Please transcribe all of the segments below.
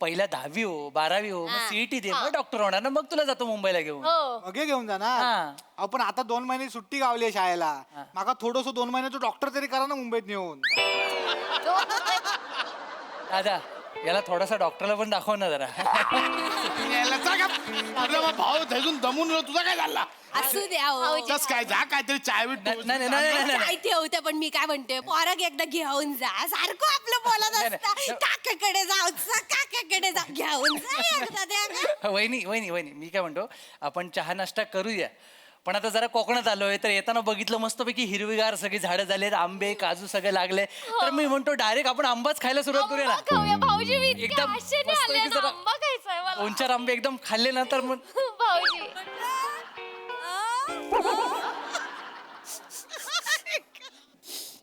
पहिल्या 10वी हो 12वी हो मग सीईटी दे मग डॉक्टर होणार ना मग तुला जातो मुंबईला घेऊन. मगे घेऊन जा ना. हा. अहो पण आता 2 महिने सुट्टी गावली आहे शाळेला. माका थोडस 2 महिन्याचं डॉक्टर तरी करा ना मुंबईत नेऊन. दादा याला थोडासा डॉक्टरला पण दाखव ना जरा. भाऊ धरून दमून गेलो, तुझा काय झाला? असू द्या हो. कस काय जा काहीतरी चाय बीट नाही, नाही, नाही, नाही, नाही. काय ठेवते पण मी काय म्हणते पोरग एकदा घेऊन जा सारखं आपलं बोलत नाही, असता नाही. काकाकडे जाऊ काकाकडे जा घेऊन जा एकदा द्या का? वहिनी वहिनी वहिनी मी काय म्हणतो आपण चहा नाश्ता करूया पण आता जरा कोकणात आलोय तर येताना बघितलं मस्तपैकी हिरवीगार सगळी झाडं झालेत आंबे काजू सगळे लागले तर मी म्हणतो डायरेक्ट आपण आंबाच खायला सुरुवात करूया ना. खाऊया भाऊजी, मी इतक्या एकदम आशेने मस्त आले पैकी ना, जरा आंबा खायचाय मला. 2-4 आंबे एकदम खाल्ले ना तर मग भाऊजी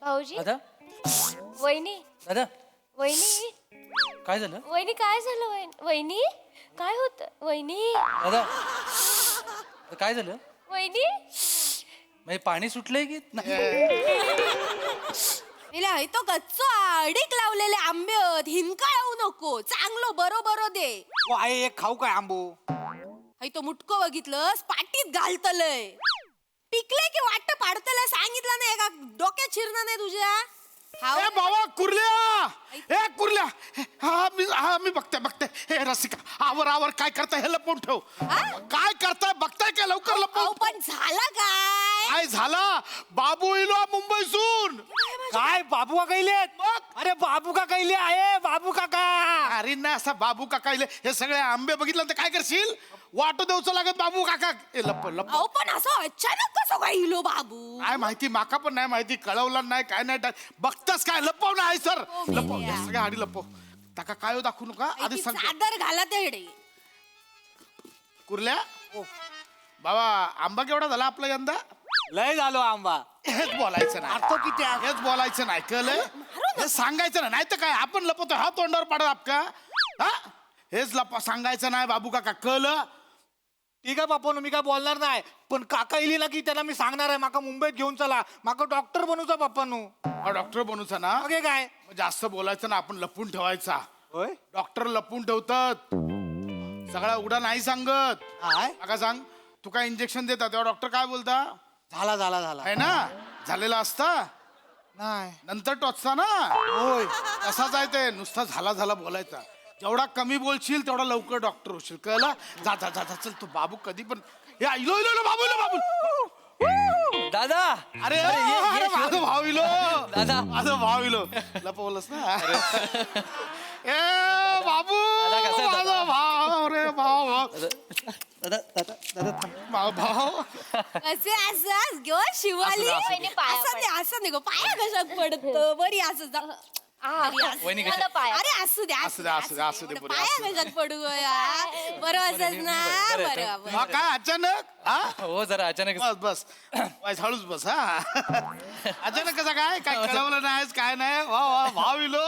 भाऊजी दादा वहिनी दादा वहिनी काय झालं वहिनी काय झालं वहिनी काय होत वहिनी दादा काय झालं वहिनी म्हणजे पाणी सुटलंय की नाही? हिला हे तो गच्चो अडीक लावलेले आंबे आहेत हिंकाळू नको चांगलं बरोबर दे. ओ आहे एक खाऊ काय आंबो. हे तो मुटको बघितलंस पाटीत घालतलंय पिकले की वाटत पाडतलंय सांगितलं नाही का डोक्यात शिरणार नाही तुझ्या. खाऊ ए बाबा कुर्ल्या, ए कुर्ल्या, हा मी बघते हे रसिका आवर आवर काय करताय हे लपवून ठेव. काय करताय बघताय काय लवकर अहो, लपवून. पण झाला काय काय झाला बाबू इलो मुंबईसून. काय बाबू का कैलेत. अरे बाबू का कैले आहे बाबू काका. अरे ना असा बाबू काका इले हे सगळे आंबे बघितलं तर काय करशील वाटो देऊचं लागत बाबू काका. ए लप लप अहो पण असं अचानक कसं काय इलो बाबू. काय माहिती माका पण नाही माहिती कळवलं नाही काय नाही बघताच काय लपव ना आहे सर लपव या सगळ्या आधी लपव. ताका काय दाखवू नका आधी ती सांग. चादर घाला तेडे. कुर्ल्या बाबा आंबा केवढा झाला आपला यंदा. लय झालो आंबा. हेच बोलायचं नाही अर्थ किती आहे? हेच बोलायचं नाही कळलं हे सांगायचं नाही तर काय आपण लपवतो हा तोंडावर पाडत आपका हा हेच सांगायचं नाही बाबू काका कळलं. ठीक आहे बापू मी काय बोलणार नाही पण काका इली ना की त्यांना मी सांगणार आहे माका मुंबईत घेऊन चला माका डॉक्टर बनूचा बाप्पानू. हा डॉक्टर बनूचा ना ओके काय जास्त बोलायचं ना आपण लपून ठेवायचा. होय डॉक्टर लपून ठेवतात सगळा उडा नाही सांगत. काय काका सांग तू काय इंजेक्शन देता तेव्हा डॉक्टर काय बोलता झाला आहे ना झालेला असता नाही नंतर टोचता ना. होय तसाच आहे ते नुसता झाला बोलायचा. जेवढा कमी बोलशील तेवढा लवकर डॉक्टर होशील कळला. जा जा जा जा, चल तू बाबू कधी पण या इलो इलो इलो, बाबू इलो बाबू. दादा अरे ये, अरे माझं भाऊ इलो दादा. माझं भाऊ इलो लपवलंस ना. ए बाबू दादा, कसं आहे दादा? माझा भाऊ रे भाऊ दादा दादा दादा थांब. भाऊ कसे असं घेऊ शिवाली असू दे, वहिनी, पाया असं दे असं नाही गं, पाया कशात पडत बरी असं जा. वहिनी कशी- मला पाया अरे असू दे असू दे, असू दे, असू दे, एवढं बरं, पाया असू दे. कशात पडू गं या बरं असंच ना बरं, बरं मग बरं. काय अचानक हा हो जरा अचानक बस बस वाईस हळूच बस हा अचानक कसं काय काय कळवलं नाहीस काय नाही वा वा भाव इलो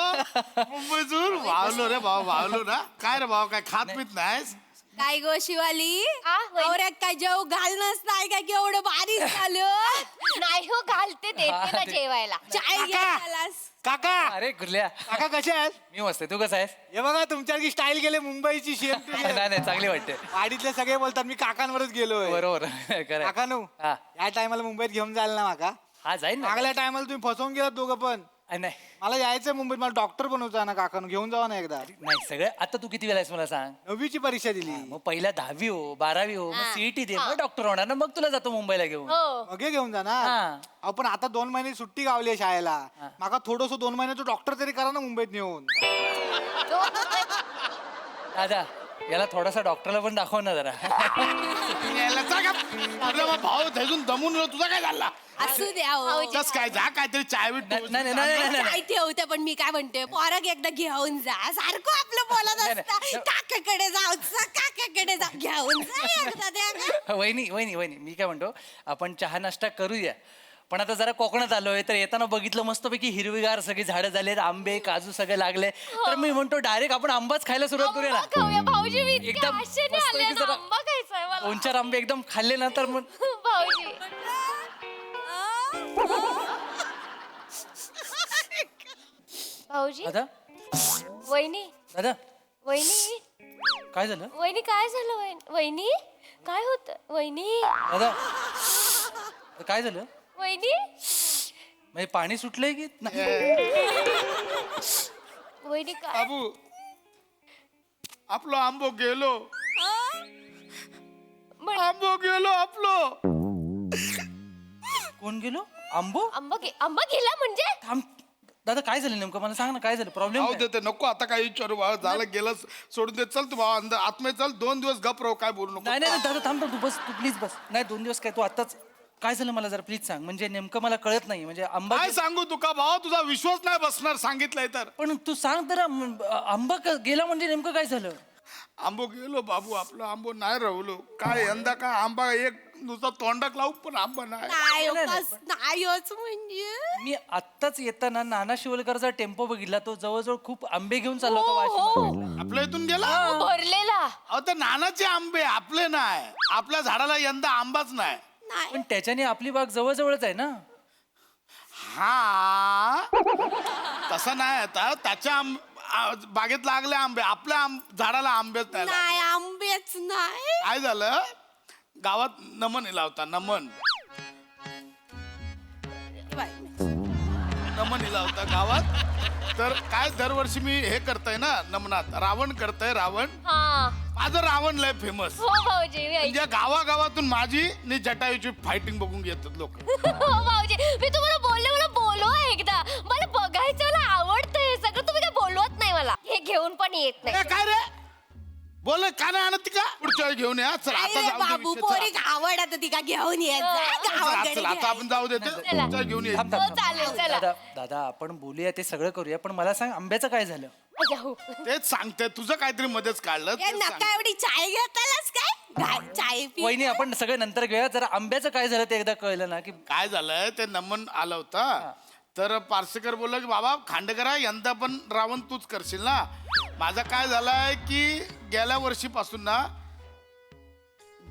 मुंबईतून भावलो रे भावलो ना काय रे भाव काय खात पित नाहीस. काय गो शिवाली वहिनी. नवऱ्यात काय जेव घाल नसताय काय की एवढं बारीक झालं नाही हो घालते देते ना जेवायला. चाय घ्यायलास काका अरे गुरल्या काका कसे आहेत. मी मस्त आहे. तू कसा आहेस. हे बघा तुमच्यासारखी स्टाईल गेले मुंबईची शेप नाही नाही चांगली वाटते वाडीतले सगळे बोलतात मी काकांवरच गेलोय. बरोबर खरं काका नू हा या टायमाला मुंबईत घेऊन जायला ना माका. हा जाईन ना मागल्या टायमाला तुम्ही फसवून गेलात दोघं पण. नाही मला यायचंय मुंबईत मला डॉक्टर बनवचा ना काकानू घेऊन जावा ना एकदा. नाही सगळं आता तू किती वेळा आहेस मला सांग. 9वीची परीक्षा दिली मग पहिल्या 10वी हो 12वी हो मग सीईटी दे मग डॉक्टर होणार ना मग तुला जातो मुंबईला घेऊन. हो मगे घेऊन जा ना. हा. अहो पण आता 2 महिने सुट्टी गावली आहे शाळेला माका थोडस 2 महिन्याचं डॉक्टर तरी करा ना मुंबईत नेऊन. दादा याला थोडासा डॉक्टरला पण दाखव ना जरा. भाऊ धरून दमून गेलो, तुझा काय झाला. असू द्या हो. कस काय जा काहीतरी चाय बीट नाही नाही नाही नाही काय ठेवते पण मी काय म्हणते पोरग एकदा घेऊन जा सारखं आपलं बोलत नाही, असता नाही. काकाकडे जाऊ काकाकडे जा घेऊन जा एकदा द्या का? वहिनी वहिनी वहिनी मी काय म्हणतो आपण चहा नाश्ता करूया पण आता जरा कोकणात आलोय तर येताना बघितलं मस्तपैकी हिरवीगार सगळी झाडं झालेत आंबे काजू सगळे लागले तर मी म्हणतो डायरेक्ट आपण आंबाच खायला सुरुवात करूया ना. खाऊया भाऊजी, मी इतक्या एकदम आशेने मस्त आले पैकी ना, जरा आंबा खायचाय मला. 2-4 आंबे एकदम खाल्ले ना तर मग भाऊजी भाऊजी दादा वहिनी दादा वहिनी काय झालं वहिनी काय झालं वहिनी काय होत वहिनी दादा काय झालं वहिनी म्हणजे पाणी सुटलंय की नाही? वहिनी काय बाबू आपलो आंबो गेलो आंबो गेलो आपलो कोण गेलो आंबो आंबा गेला म्हणजे थांब दादा काय झालं नेमकं मला सांग ना काय झालं प्रॉब्लेम जाऊ देते नको आता काही विचारू बाबा झालं गेलं सोडून दे चल तू बाबा अंदर आतमध्ये चल 2 दिवस गप राहू काय बोलू नको नाही नाही दादा थांब तू बस तू प्लीज बस नाही 2 दिवस काय तू आताच काय झालं मला जरा प्लीज सांग म्हणजे नेमकं मला कळत नाही म्हणजे आंबा काय सांगू तुका भाऊ तुझा विश्वास नाही बसणार सांगितलंय तर पण तू सांग तर आंबा गेला म्हणजे नेमकं काय झालं आंबो गेलो बाबू आपलं आंबो नाही राहुलो काय यंदा काय आंबा एक नुसता तोंडाक लावू पण आंबा नाही नाही हो, नाहीच म्हणजे मी आत्ताच येताना नाना शिवलकरचा टेम्पो बघितला तो जवळजवळ खूप आंबे घेऊन चालला होता वाशिम आपल्या इथून गेला भरलेला अहो ते नानाचे आंबे आपले नाही आपल्या झाडाला यंदा आंबाच नाही नाही पण त्याच्याने आपली बाग जवळजवळच आहे ना हा तसं नाही आता त्याच्या बागेत लागले आंबे आपल्या झाडाला आंबेच नाही लागले. नाही आंबेच नाही काय झालं गावात नमन इला होता नमन इला होता गावात तर काय दरवर्षी मी हे करतोय ना नमनात रावण करतोय रावण हा माझं रावण लय फेमस हो भाऊजी मी म्हणजे गावागावातून माझी आणि जटायूची फायटिंग बघून घेतात लोक हो भाऊजी मी तुम्हाला बोलले मला बोलवा एकदा मला बघायचं मला आवडतं हे सगळं तुम्ही काय बोलवत नाही मला हे घेऊन पण येत नाही काय रे बोल का नाही आणत का पुढच्या वेळी घेऊन या चल आता अरे जाऊ दे बाबू विषय. पोरी आवड आता ती का घेऊन येत जा, चल, गावाकडे चल, आता आपण जाऊ देते चला. पुढच्या वेळी घेऊन ये थांब, हो थांब, थांब. चालेल चला दादा दादा आपण बोलूया ते सगळं करूया पण मला सांग आंब्याचं काय झालं जाऊ. तेच सांगते तुझं काहीतरी मध्येच काढलं ए, तेच सांगते. नका एवढी चाय घेतालच काय चाय पी वहिनी आपण सगळं नंतर घेऊया जरा आंब्याचं काय झालं ते एकदा कळलं ना की काय झालंय ते नमन आलं होता तर पार्सेकर बोलला की बाबा खांडेकरा यंदा पण रावण तूच करशील ना माझा काय झालाय की गेल्या वर्षीपासून ना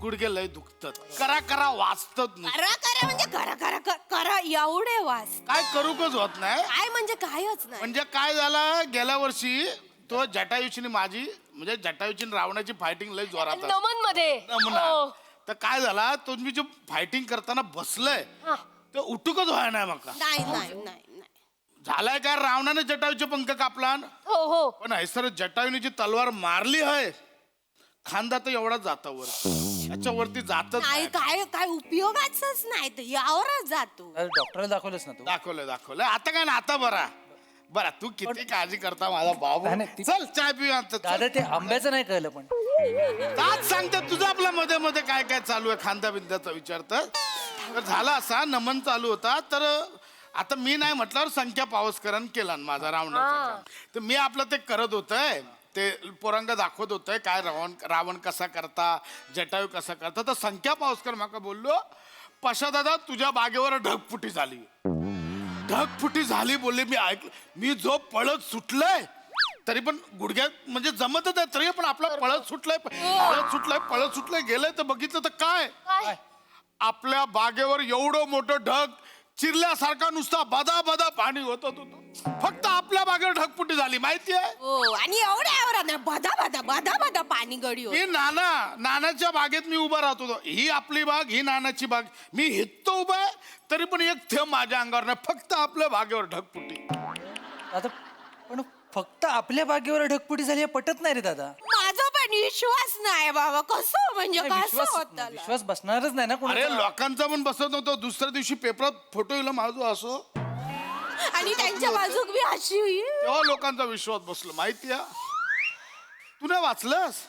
गुडघे लय दुखतात करा करा वाचतात नाही करा म्हणजे करा एवढे वास काय करू कच होत नाही काय म्हणजे कायच नाही म्हणजे काय झालं गेल्या वर्षी तो जटायूची आणि माझी म्हणजे जटायूची आणि रावणाची फायटिंग लय जोरात असते. नमन मध्ये नमना. हो. तर काय झाला तुम्ही जे फायटिंग करताना बसलंय हा. ते उठूकच व्हाय नाही मका नाही झालाय काय रावणाने जटायूचे पंख कापला हो हो पण सर जटायूने जी तलवार मारली आहे खांदा तर एवढा जाता वर त्याच्यावरती जातच नाही नाही. काय उपयोगाच नाही तर यावरच जातो डॉक्टरला दाखवलंस ना तू दाखवलंय आता काय ना आता बरा तू किती काळजी करता माझा बाबू नाही, नाही, ती- चल चाय पिऊया चल. दादा ते आंब्याचं नाही कळलं पण आज सांगते तुझं आपल्या मध्ये मध्ये काय काय चालू आहे खांदा बिंद्याचा विचारतं तर झाला असा नमन चालू होता तर आता मी नाही म्हटल्यावर संख्या पावसकरांन केला ना माझा रावणाचा काम. तर मी आपलं ते करत होतंय ते पोरंग दाखवत होतंय काय रावण कसा करता जटायू कसा करता तर संख्या पावसकर माका बोललो पशा दादा तुझ्या बागेवर ढगफुटी झाली बोलले मी ऐकलं मी जो पळत सुटलंय तरी पण गुडघ्यात म्हणजे जमतच आहे तरी पण आपला पळत सुटलंय गेलंय तर बघितलं तर काय काय आपल्या बागेवर एवढं मोठं ढग चिरल्यासारखा नुसता बदा बदा पाणी होत होतं फक्त आपल्या बागेवर ढगफुटी झाली माहितीये हो आणि एवढ्या नाही बदा पाणी गडी होत. मी नानाच्या बागेत मी उभा राहत होतो ही आपली बाग ही नानाची बाग मी हित्तो उभा आहे तरी पण एक थेंब माझ्या अंगावर नाही फक्त आपल्या बागेवर ढगफुटी दादा पण फक्त आपल्या बागेवर ढगपुटी झाली हे पटत नाही रे दादा माझा पण विश्वास नाही बाबा कसं म्हणजे नाही, कसं होत विश्वास बसणारच नाही ना अरे कोणाचा लोकांचा पण बसत नव्हतो दुसऱ्या दिवशी पेपरात फोटो येईल माझं असो आणि त्यांच्या बाजूक बी अशी तेव्हा लोकांचा विश्वास बसलो माहितीये तू नाही वाचलंस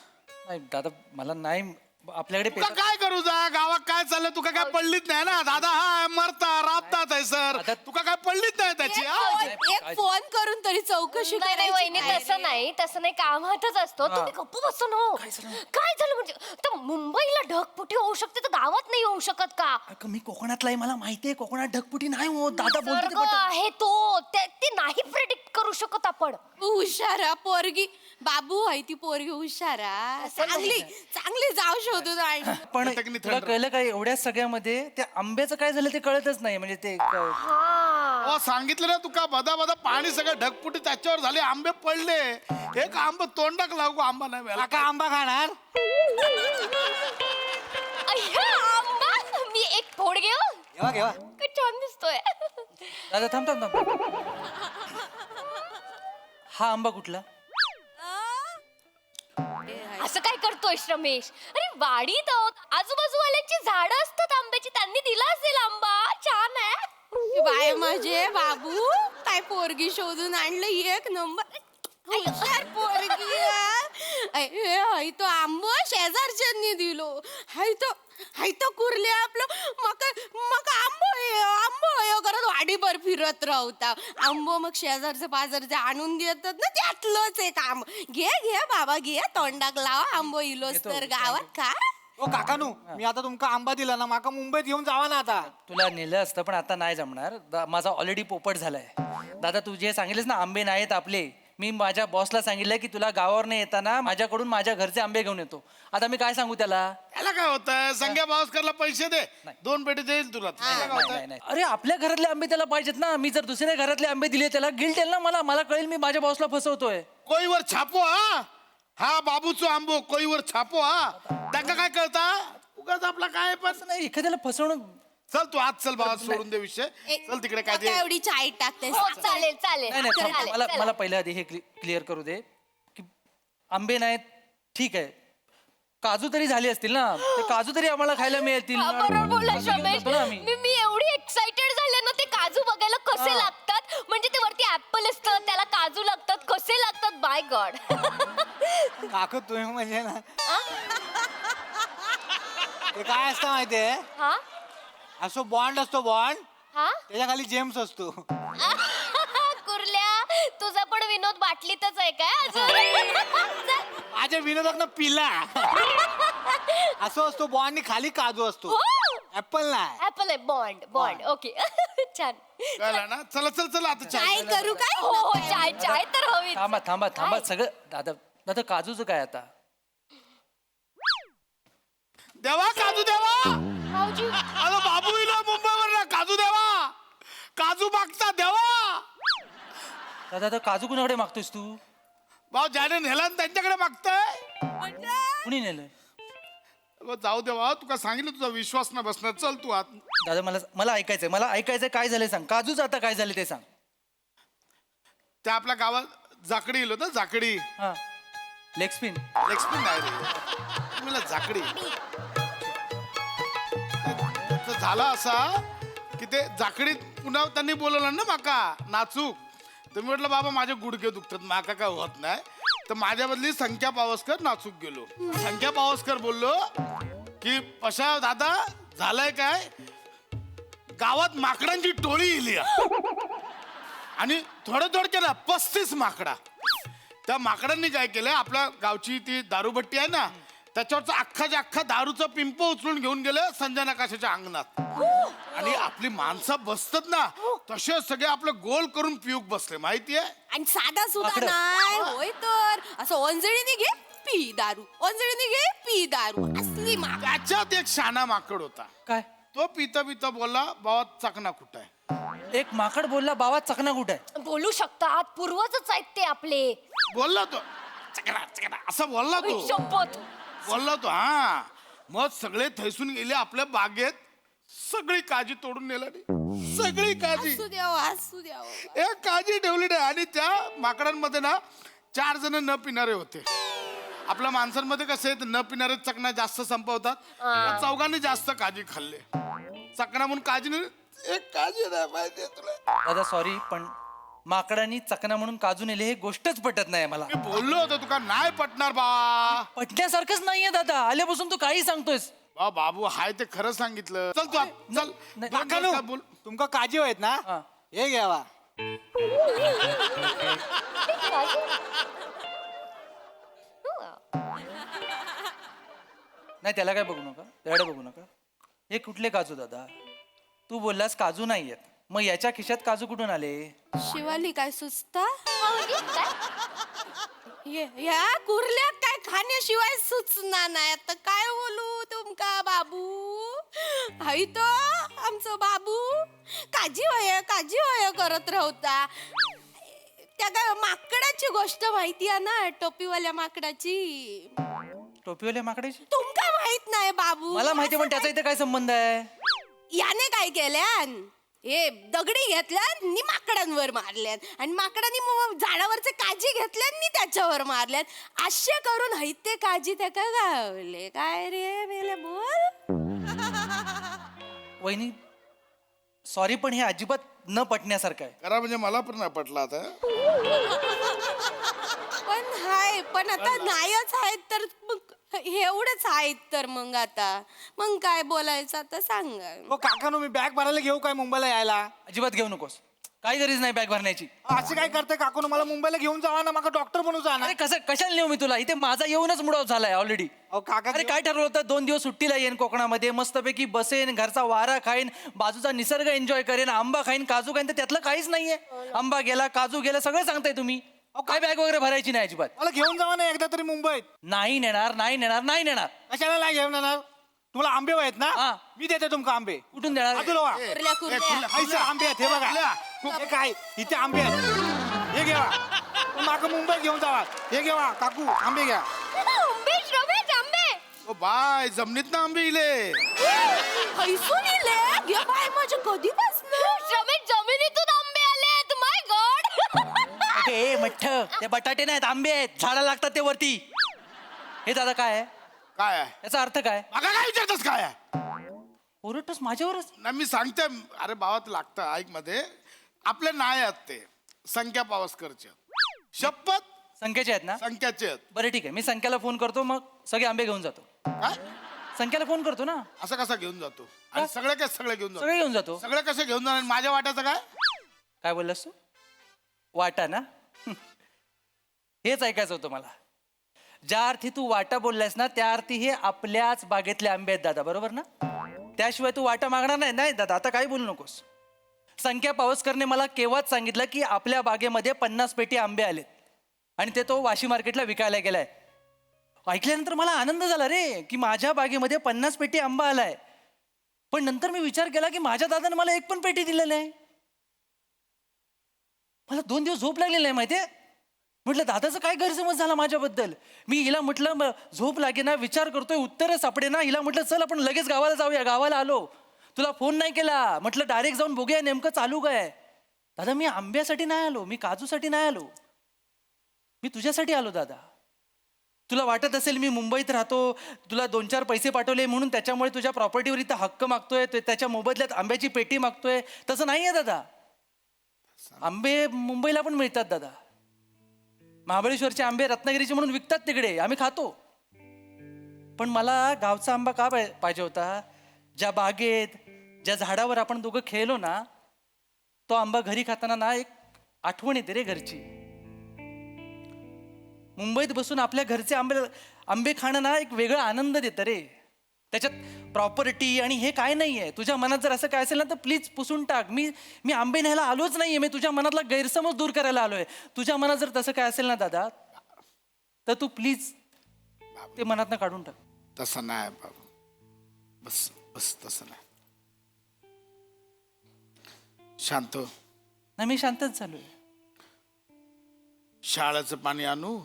नाही दादा मला नाही आपल्याकडे तुका काय करू जा गावात काय चाललंय तुका काय पडलीच नाही ना दादा हा मरता राबतात आहे सर आता- तुका काय पडलीच नाही त्याची हा? एक फोन करून तरी चौकशी नाही नाही वहिनी करायची. तसं नाही कामातच असतो तुम्ही गप्प बसतो ना हो. काय झालं म्हणजे तर मुंबईला ढगफुटी होऊ शकते तर गावात नाही होऊ शकत का अगं, मी कोकणातला आहे मला माहितीये कोकणात ढगपुटी नाही हो दादा बोलतो ते सर्ग पटत. आहे तो ते नाही प्रेडिक्ट करू शकत आपण हुशारा पोरगी बाबू आहे ती पोरगी हुशारा असं नाही. चांगली जाऊ शोधून आण. पण पटकन तुला थंड. कळलं काय एवढ्या सगळ्यामध्ये त्या आंब्याचं काय झालं ते कळतच नाही म्हणजे ते हा अहो, सांगितलं ना तुका बदा बदा पाणी सगळं ढगपुटी त्याच्यावर झाले आंबे पडले एक आंबा तोंडाक लागू आंबा नाही मिळाला. काका आंबा खाणार? अय्या, आंबा मी एक फोड घेऊ घेवा घेवा. काय छान दिसतोय. दादा थांब थांब थांब. हा आंबा कुठला? असं काय करतोय रमेश? अरे वाडीत आहोत, आजूबाजूवाल्यांची झाडं असतात आंब्याची, त्यांनी दिला असेल आंबा. छान आहे. बाय माझे बाबू काय पोरगी शोधून आणलं एक नंबर हुशार पोरगी हाय तो आंबो शेजारच्यांनी दिलो हाय तो कुर्ले आपलं मका आंबो करत वाडीभर फिरत राहता. आंबो मग शेजारचे पाजारचे आणून देतात ना, त्यातलंच एक आंब. घे बाबा घे, तोंडाक लावा आंबो इलोस तर गावात का. ओ काकानू, मी आता तुमका आंबा दिला ना, माका मुंबईत घेऊन जावा ना आता. तुला नेलं असतं पण आता नाही जमणार. माझा ऑलरेडी पोपट झालाय. दादा तू जे सांगितलेस ना आंबे नाहीत आपले, मी माझ्या बॉसला सांगितलंय की तुला गावावर येताना माझ्याकडून माझ्या घरचे आंबे घेऊन येतो. आता मी काय सांगू त्याला? त्याला काय होतंय, संख्या पावसकरला पैसे दे, 2 पेटी देईल तुला. त्याला काय होतंय? नाही. अरे आपल्या घरातले आंबे त्याला पाहिजेत ना. मी जर दुसऱ्या घरातले आंबे दिले त्याला गिल्ट येईल ना. मला कळेल मी माझ्या बॉसला फसवतोय. कोईवर छापो हा बाबूचो आंबो कोईवर छापो त्यांना काय कळता उगाच आपला काय पण नाही एखाद्याला फसवणं. चल तू आज चल बाबा सोडून दे विषय. चल तिकडे काय ते एवढी चाय टाकते. हो चालेल चालेल नाही थांब, चालेल, मला चला. मला पहिल्या आधी हे क्लिअर करू दे की आंबे नाहीत ठीक आहे, काजू तरी झाले असतील ना. ते काजू तरी आम्हाला खायला मिळतील. हा, बरोबर बोलला काजू घेऊन रमेश. जातो ना आम्ही. मी एवढी एक्साइटेड झाले ना ते काजू बघायला कसे लागतात. म्हणजे ते वरती ऍपल असतं, त्याला काजू लागतात, कसे लागतात. By God. काकू तुम्ही म्हणजे ना, ते काय असतं माहितीये, हा असो बॉन्ड असतो बॉन्ड, हा त्याच्या खाली जेम्स असतो. कुर्ल्या तुझा पण विनोद बाटलीतच आहे काय अजून? माझ्या विनोदात पिला असं असतो बॉन्ड, खाली काजू असतो. ऍपल नाही. ऍपल आहे. Bond okay. छान. कळलं ना. चला चल चल आता काय चाय करू काय. हो चाय तर हवी. थांबा सगळं. दादा काजूचं काय आता? देवा काजू देवा. भाऊजी अरे बाबू इलो मुंबईवर ना काजू देवा, काजू मागता देवा. दादा काजू कुणाकडे मागतोयस तू? भाऊ ज्याने नेला ना त्यांच्याकडे मागताय. कुणी नेलंय? जाऊ देवा, तुका सांगितलं तुझा विश्वास न बसणार. चल तू आत. दादा मला ऐकायचंय काय झालंय सांग. काजूचं आता काय झालं ते सांग. त्या आपल्या गावात जाकडी इलो ना, जाकडी हा लेग स्पिन. एक्सपिन नाही रे, मला जाकडी. तर झाला असा की ते जाकडीत पुन्हा त्यांनी बोलवलं ना माका नाचूक. तर मी म्हटलं बाबा माझे गुडघे दुखतात, माका काय होत नाही. तर माझ्या बदली संख्या पावसकर नाचूक गेलो. संख्या पावसकर बोललो की पशा दादा झालंय काय, गावात माकडांची टोळी इली आणि थोडं केलं 35 माकडा. त्या माकडांनी काय केलं, आपल्या गावची ती दारूभट्टी आहे ना, त्याच्यावरचा अख्खा दारूचा पिंप उचलून घेऊन गेले संजय नकाशाच्या अंगणात. आणि आपली माणसं बसतात ना तसे सगळे आपलं गोल करून पिऊक बसले माहितीये. आणि साधा सुद्धा माकडं. नाही होय तर असं ओंजळीने घे पी दारू, ओंजळीने घे पी दारू, असली माग. त्याच्यात एक शाना माकड होता. काय? तो पिता बोलला बाबा चकना कुठं आहे. एक माकड बोलला बाबा चकना कुठे आहे? बोलू शकतात, पूर्वजच आहेत ते आपले. बोलला तो चकना असं बोलला तो. शपथ. बोलला तो. हा मग सगळे थैसून गेले आपल्या बागेत, सगळी काजी तोडून नेला. सगळी काजी असू द्यावं. एक काजी ठेवली नाही. आणि त्या माकडांमध्ये ना 4 जण न पिणारे होते. आपल्या माणसांमध्ये कसे न पिणारे चकना जास्त संपवतात. त्या चौघांनी जास्त काजी खाल्ले. चकना म्हणून काजी नाही, एक काजी नाही माहितीये तुला. दादा सॉरी पण माकडांनी चकना म्हणून काजू नेले हे गोष्टच पटत नाही मला. मी बोललो होतो तुका नाही पटणार बा. पटण्यासारखंच नाहीये दादा. आल्यापासून तू काही सांगतोयस. बा बाबू हाय ते खरं सांगितलं. चल तू आत, चल. नाही, दोन काकानू, दिवस काय बोल. तुमका काजू आहेत ना, हा. हे घ्यावा. नाही त्याला काय बघू नका, त्याकडे बघू नका. हे कुठले काजू दादा? तू बोललास काजू नाहीयेत, मग याच्या खिशात काजू कुठून आले? शिवाली काय सुचता भाऊजी, काय? या कुर्ल्यात काय खाण्याशिवाय सुचना नाही. आता काय बोलू तुमका बाबू. हाय तो आमचं बाबू काजी वय करत राहता. त्या काय माकडाची गोष्ट माहिती आहे ना, टोपीवाल्या माकडाची. टोपीवाल्या माकडाची तुमका माहित नाही बाबू? मला माहिती, पण त्याचा इथे काय संबंध आहे? याने काय केल्यान, हे दगडी घेतल्यान आणि माकडांवर मारल्यान, आणि माकडांनी मग झाडावरचे काजी घेतल्यान आणि त्याच्यावर मारल्यान. असे करून हैते काजी त्याका गावले. काय रे मेले बोल. वहिनी सॉरी, पण हे अजिबात न पटण्यासारखं आहे. करा म्हणजे मला पण नाही पटला आता. पण आता नाहीच आहेत तर मग एवढंच आहेत तर मग काय बोलायचं आता सांगा. हो काकानो, मी बॅग भरायला घेऊ काय मुंबईला यायला? अजिबात घेऊ नकोस, काही गरज नाही बॅग भरण्याची. असे काय करते काकानो? मला मुंबईला घेऊन जावा ना, मला डॉक्टर बनू जा ना. अरे कसं कशाला नेऊ मी तुला? इथे माझा येऊनच मूड ऑफ झालाय ऑलरेडी. अहो काका, अरे काय ठरवलं होतं? 2 दिवस सुट्टीला येईन कोकणामध्ये, मस्तपैकी बसेन, घरचा वारा खाईन, बाजूचा निसर्ग एन्जॉय करेन, आंबा खाईन, काजू खाईन. तर त्यातलं काहीच नाहीये. आंबा गेला, काजू गेला, सगळं सांगताय तुम्ही. काय बॅग वगैरे भरायची नाही अजिबात. मला घेऊन जावा ना एकदा तरी मुंबईत. नाही नेणार, नाही नेणार, नाही नेणार. कशाला नाही घेऊन येणार? तुम्हाला आंबे आहेत ना, हा. मी देते तुमका आंबे. कुठून देणार? अतुलवा, कुर्ल्या कुर्ल्या. ऐसे आंबे आहेत, हे बघा. हे काय इथे आंबे आहेत, हे घेवा. माग मुंबईत घेऊन जावा. हे घेवा काकू, आंबे घ्या. उमेश, रमेश, आंबे. ओ बाय, जमिनीत ना आंबे इले. हैसून इले घे बाय माझ्या कधीपासून. रमेश, जमिनीतून आंबे आलेत. माय गॉड. ए मठ्ठ, ते बटाटे नाहीत, आंबे आहेत, झाडा लागतात ते वरती. हे दादा काय आहे? काय आहे? याचा अर्थ काय? मागा काय विचारतस काय आहे? ओरडतोस माझ्यावरच? नाही मी सांगते, अरे भावात लागतं ऐक मध्ये. आपले नाही आहेत ते, संख्या पावसकरचे शपथ. संख्येचे आहेत ना? संख्याचे आहेत. बरं ठीक आहे, मी संख्याला फोन करतो, मग सगळे आंबे घेऊन जातो. काय? संख्याला फोन करतो ना, असं कसा घेऊन जातो? आणि सगळे काय सगळे घेऊन जातो? सगळे घेऊन जातो. सगळे कसे घेऊन जाणार? माझ्या वाट्याचं काय? काय बोललास तू? वाटा ना? हेच ऐकायचं होतं मला. ज्या अर्थी तू वाटा बोललास ना, त्या अर्थी हे आपल्याच बागेतले आंबे आहेत दादा, बरोबर ना? त्याशिवाय तू वाटा मागणार नाही. नाही दादा, आता काही बोलू नकोस. संख्या पावसकरने मला केव्हाच सांगितलं की आपल्या बागेमध्ये 50 पेटी आंबे आलेत आणि ते तो वाशी मार्केटला विकायला गेलाय. ऐकल्यानंतर मला आनंद झाला रे, की माझ्या बागेमध्ये 50 पेटी आंबा आलाय. पण नंतर मी विचार केला की माझ्या दादाने मला एक पण पेटी दिलेली नाही. मला 2 दिवस झोप लागलेली नाही माहितीये. म्हटलं दादाचं काय गैरसमज झाला माझ्याबद्दल. मी हिला म्हटलं झोप लागे ना, विचार करतोय, उत्तर सापडे ना. हिला म्हटलं चल आपण लगेच गावाला जाऊया. गावाला आलो, तुला फोन नाही केला. म्हटलं डायरेक्ट जाऊन बघूया नेमकं चालू काय. दादा मी आंब्यासाठी नाही आलो, मी काजूसाठी नाही आलो, मी तुझ्यासाठी आलो दादा. तुला वाटत असेल मी मुंबईत राहतो, तुला 2-4 पैसे पाठवले म्हणून त्याच्यामुळे तुझ्या प्रॉपर्टीवर इथं हक्क मागतोय, त्याच्या मोबदल्यात आंब्याची पेटी मागतोय. तसं नाही आहे दादा. आंबे मुंबईला पण मिळतात दादा. महाबळेश्वरचे आंबे रत्नागिरीचे म्हणून विकतात तिकडे, आम्ही खातो. पण मला गावचा आंबा का पाहिजे होता? ज्या बागेत, ज्या झाडावर आपण दोघं खेळलो ना, तो आंबा घरी खाताना ना एक आठवण येते रे घरची. मुंबईत बसून आपल्या घरचे आंबे खाणं ना एक वेगळा आनंद देतं रे. त्याच्यात प्रॉपर्टी आणि हे काय नाहीये. तुझ्या मनात जर असं काय असेल ना तर प्लीज पुसून टाक. मी आंबे न्यायला आलोच नाहीये, मी तुझ्या मनातला गैरसमज दूर करायला आलोय. तुझ्या मनात जर तसं काय असेल ना दादा, तर तू प्लीज ते मनातनं काढून टाक. तसं नाही बाबू, बस बस तसं नाही. शांत हो. नाही मी शांतच झालोय. शाळेचं पाणी आणू?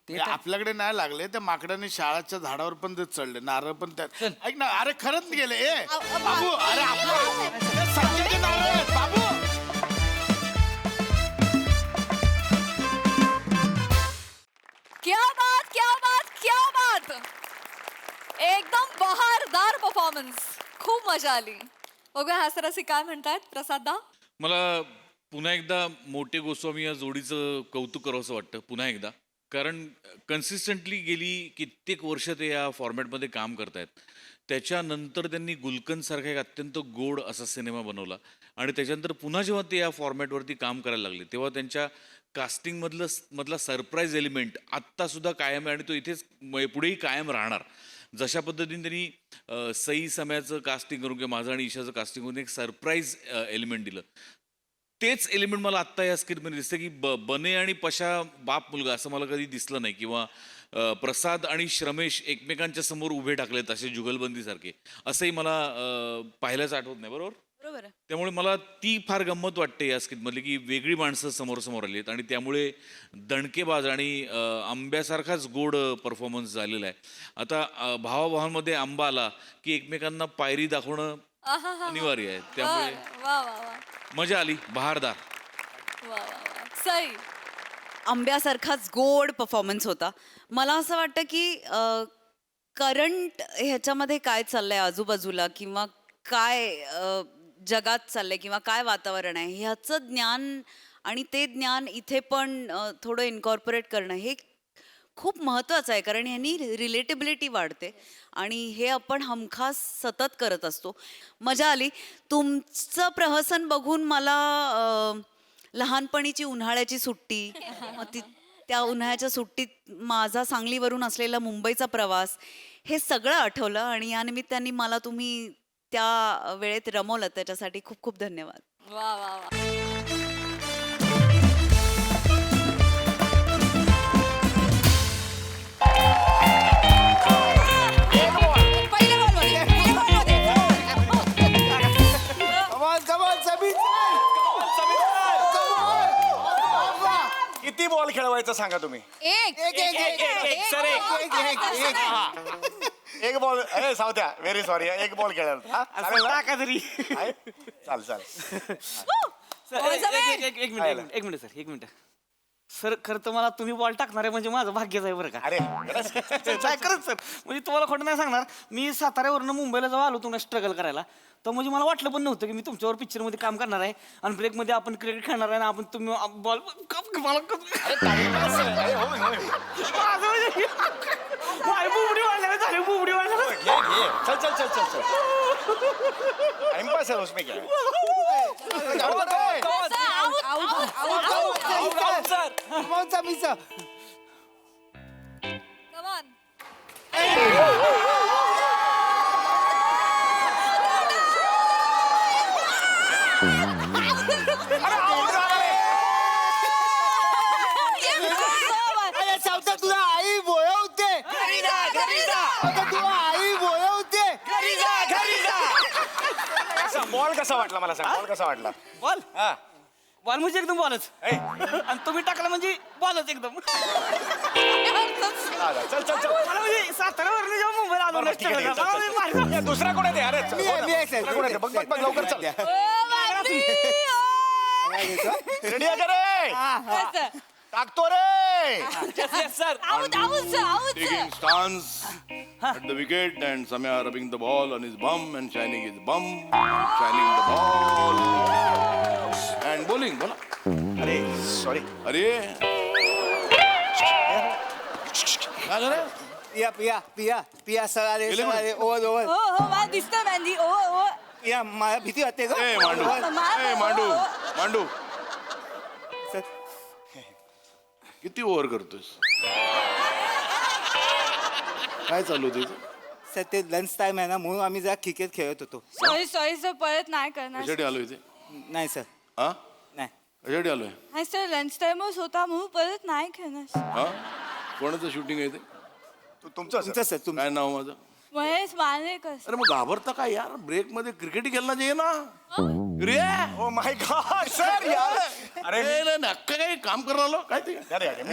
ते आपल्याकडे नाही लागले, त्या माकडाने शाळाच्या झाडावर पण ते चढले, नारळ पण त्या. ऐक ना, अरे खरंच गेले. ए बाबू, अरे आपल्या संख्येचे नारळ आहेत बाबू. क्या बात, क्या बात, क्या बात. एकदम बहारदार परफॉर्मन्स. खूप मजा आली. बघूया हास्यरसिक काय म्हणतायत. प्रसाददा, मला पुन्हा एकदा मोठे गोस्वामी या जोडीचं कौतुक करावंसं वाटतं पुन्हा एकदा. कारण कन्सिस्टंटली गेली कित्येक वर्ष ते या फॉर्मॅटमध्ये काम करतायत. त्याच्यानंतर त्यांनी गुलकंदसारखा एक अत्यंत गोड असा सिनेमा बनवला आणि त्याच्यानंतर पुन्हा जेव्हा ते या फॉर्मॅटवरती काम करायला लागले तेव्हा त्यांच्या कास्टिंगमधला सरप्राईज एलिमेंट आत्तासुद्धा कायम आहे आणि तो इथेच पुढेही कायम राहणार. जशा पद्धतीने त्यांनी सई सम्याचं कास्टिंग करून किंवा माझं आणि ईशाचं कास्टिंग करून एक सरप्राईज एलिमेंट दिलं, तेच एलिमेंट मला आत्ता या स्क्रीनमध्ये दिसतं की बने आणि पशा बाप मुलगा असं मला कधी दिसलं नाही, किंवा प्रसाद आणि श्रमेश एकमेकांच्या समोर उभे टाकलेत असे जुगलबंदीसारखे, असंही मला पाहिल्याच आठवत नाही. बरोबर. बरोबर आहे. त्यामुळे मला ती फार गंमत वाटते या स्क्रीनमधली, की वेगळी माणसं समोर समोर आली आहेत आणि त्यामुळे दणकेबाज आणि आंब्यासारखाच गोड परफॉर्मन्स झालेला आहे. आता भावाभावांमध्ये आंबा आला की एकमेकांना पायरी दाखवणं अनिवार्य आहे, त्यामुळे वा वा वा मजा आली. बहारदार. वा वा वा. सई. आंब्यासारखाच गोड परफॉर्मन्स होता. मला असं वाटतं की करंट ह्याच्यामध्ये काय चाललंय आजूबाजूला, किंवा काय जगात चाललंय, किंवा काय वातावरण आहे, ह्याचं ज्ञान आणि ते ज्ञान इथे पण थोडं इन्कॉर्पोरेट करणं हे खूप महत्त्वाचं आहे. कारण ह्यांनी रिलेटेबिलिटी वाढते आणि हे आपण हमखास सतत करत असतो. मजा आली. तुमचं प्रहसन बघून मला लहानपणीची उन्हाळ्याची सुट्टी, मग त्या उन्हाळ्याच्या सुट्टीत माझा सांगलीवरून असलेला मुंबईचा प्रवास, हे सगळं आठवलं आणि या निमित्ताने मला तुम्ही त्या वेळेत रमवलं, त्याच्यासाठी खूप खूप धन्यवाद. वा वा वा. किती बॉल खेळवायचा सांगा तुम्ही. एक बॉल. अरे सावत्या, व्हेरी सॉरी, एक बॉल खेळायला चाल चाल. एक मिनिट सर, खरं तर मला तुम्ही बॉल टाकणार आहे म्हणजे माझं भाग्यच आहे बरं का. अरे काय करत सर, म्हणजे तुम्हाला खोटं नाही सांगणार, मी साताऱ्यावरनं मुंबईला जेव्हा आलो तुम्हाला स्ट्रगल करायला, तर म्हणजे मला वाटलं पण नव्हतं की मी तुमच्यावर पिक्चरमध्ये काम करणार आहे आणि ब्रेकमध्ये आपण क्रिकेट खेळणार आहे आणि आपण तुम्ही बॉल मला बुबडी वाढल्या झाली, बुबडी वाढल्या. चल चल चल चल चल. टाइमपास है उसमें क्या है? Come on. अरे सावत्या, तुला आई बोलवते. तुला आई बोलवते. बॉल कसा वाटला मला सांग, बॉल कसा वाटला? बॉल हा. बॉल म्हणजे एकदम बॉलच, आणि तुम्ही टाकला म्हणजे बॉलच एकदम. चल चल चल. मला म्हणजे साताऱ्यावरनं जेव्हा मुंबईला आलो ना struggle करायला, मला म्हणजे माहिती झालं. दुसरा कोण आहे ते? अरे दुसरा कोण आहे ते? बघ बघ बघ लवकर चल. रेडी आहे का रे? टाकतो रे. Taking stance at the wicket and Samya rubbing the ball on his bum and shining his bum, shining the ball and bowling. बोला. अरे सॉरी. अरे काय झालं? पिया पिया पिया पिया सर गेले कुठे? Over over. हो हो मला दिसतंय मॅन्डी. ओ ओ. पिया मला भीती वाटते का? ए मांडू, ए मांडू, मांडू, किती ओव्हर करतोस? काय चालू होतं? सर ते लंच टाइम आहे ना, म्हणून आम्ही जरा क्रिकेट खेळत होतो. सॉरी सॉरी सर, परत नाही करणार. कशासाठी आलो इथे? नाही सर, हा, नाही. कशासाठी आलोय? नाही सर, लंच टाइमच होता म्हणून परत नाही करणार. हा, कोणाचं शूटिंग आहे ते? तुमचं सर तुमचं. काय नाव माझं? महेश मानेकर. अरे मग घाबरता काय यार, ब्रेक मध्ये क्रिकेट खेळला जाईल ना रे. ओ माय गॉड सर यार. अरे नक्का काही काम करायला आलो काय ते?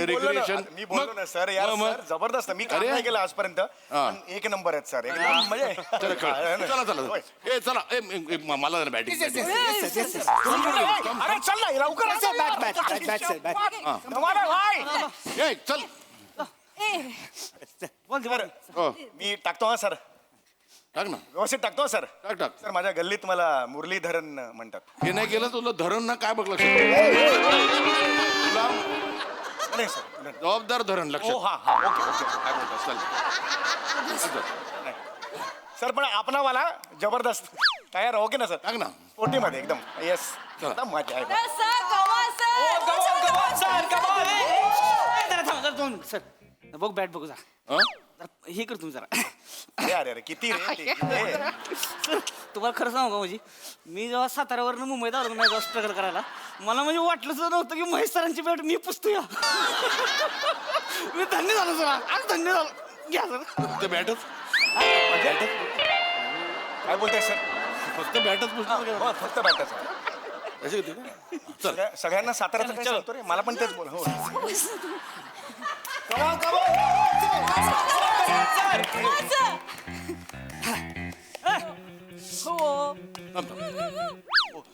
Recreation. मी बोललो ना सर यार, मग? सर जबरदस्त. मी काम अरे. नाही केलं आजपर्यंत, पण एक नंबर आहेत सर, एकदम म्हणजे. चला चला ए चला मला जरा बॅटिंग अरे चल ना लवकर. ए चल. हो, मी टाकतो हा सर, टाक ना, व्यवस्थित टाकतो सर. टाक टाक. सर माझ्या गल्लीत मला मुरलीधरन म्हणतात. हे नाही केलं तुला धरण ना काय बघ लक्षात तुला नाही सर. जबाबदार धरण हो लक्षात. हा हा ओके ओके. काय बोलतोस? चल सर पण आपणावाला जबरदस्त तयार हो की ना सर? टाक ना. पोटीमध्ये एकदम. येस, एकदम मजा आहे. सर कमाल सर. सर बघ बॅट बघू जा. हा? हे कर तुम्ही जरा अरे अरे अरे किती रे ते? सर तुम्हाला खरं सांगू का म्हणजे मी जेव्हा साताऱ्यावरनं मुंबईत आलो नाही जेव्हा स्ट्रगल करायला मला म्हणजे वाटलं सुद्धा नव्हतं की महेश सरांची भेट मी पुसतोय मी धन्य झालो सर आज धन्य झालो घ्या सर फक्त बॅटच काय बोलताय सर? फक्त बॅटच पुसणार हो, फक्त बॅटच अशी होती का? चल सगळ्यांना साताऱ्याचं काय सांगतो रे? मला पण तेच बोल. हो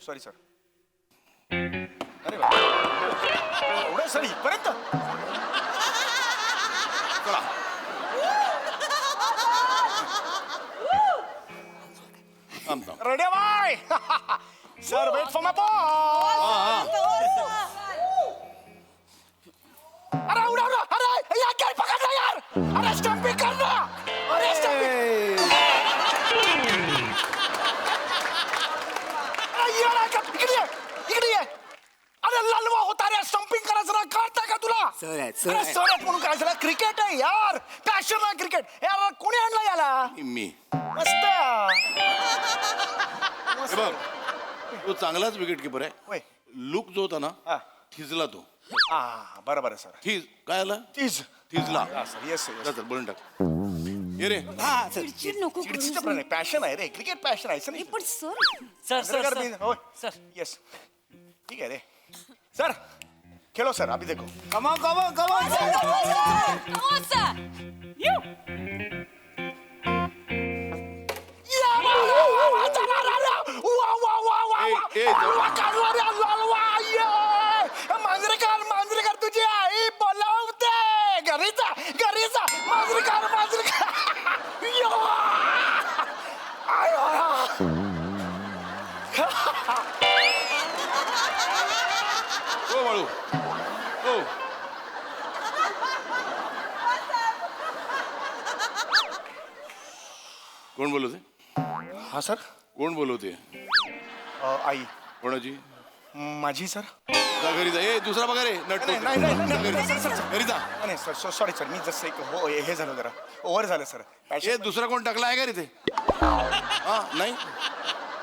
सॉरी सर. अरे वा. एवढं सर इथपर्यंत? चला. Ready bye. Sir wait for my ball. अरे उडा उडा. अरे यार काय पकडला यार. अरे स्टंपिंग कर ना. अरे स्टंपिंग. अरे यार का इकडे ये. इकडे ये. अरे लालवा होता रे स्टंपिंग करायचं ना काढता का तुला? अरे सर आहेत म्हणून काय झालं? क्रिकेट आहे यार. पॅशन आहे क्रिकेट. यार कोणी आणलं याला? मी मस्त. हे बघ तो चांगलाच विकेट किपर आहे. होय. लुक जो होता हा. ना थिजला तो. बरोबर आहे सर. थिज काय आला तीज. थिजला सर येस जा चल बोलून टाक ये रे चिडचिड नको करू. चिडचिड पण नाही पॅशन आहे रे क्रिकेट पॅशन आहे ए, पण sir sir sir sir sir हो सर. यस ठीक है रे सर खेलो सर अभी देखो कमॉन कमॉन कमॉन हो सर. मांजरेकर तुझी आई बोलावते घरीचा घरीचा मांजरेकर हो बाळू हो कोण बोलवते हा सर कोण बोलवते आई कोणाची माझी सर जा घरी जा ए दुसरा बघा रे नट नाही, नाही, नाही, नाही, घरी नाही, जा. Sir, sir. घरी जा नाही सर सॉरी सर मी जस्ट एक हो हे झालं जरा ओव्हर झालं सर ए दुसरा कोण टाकला आहे का रे ते हा नाही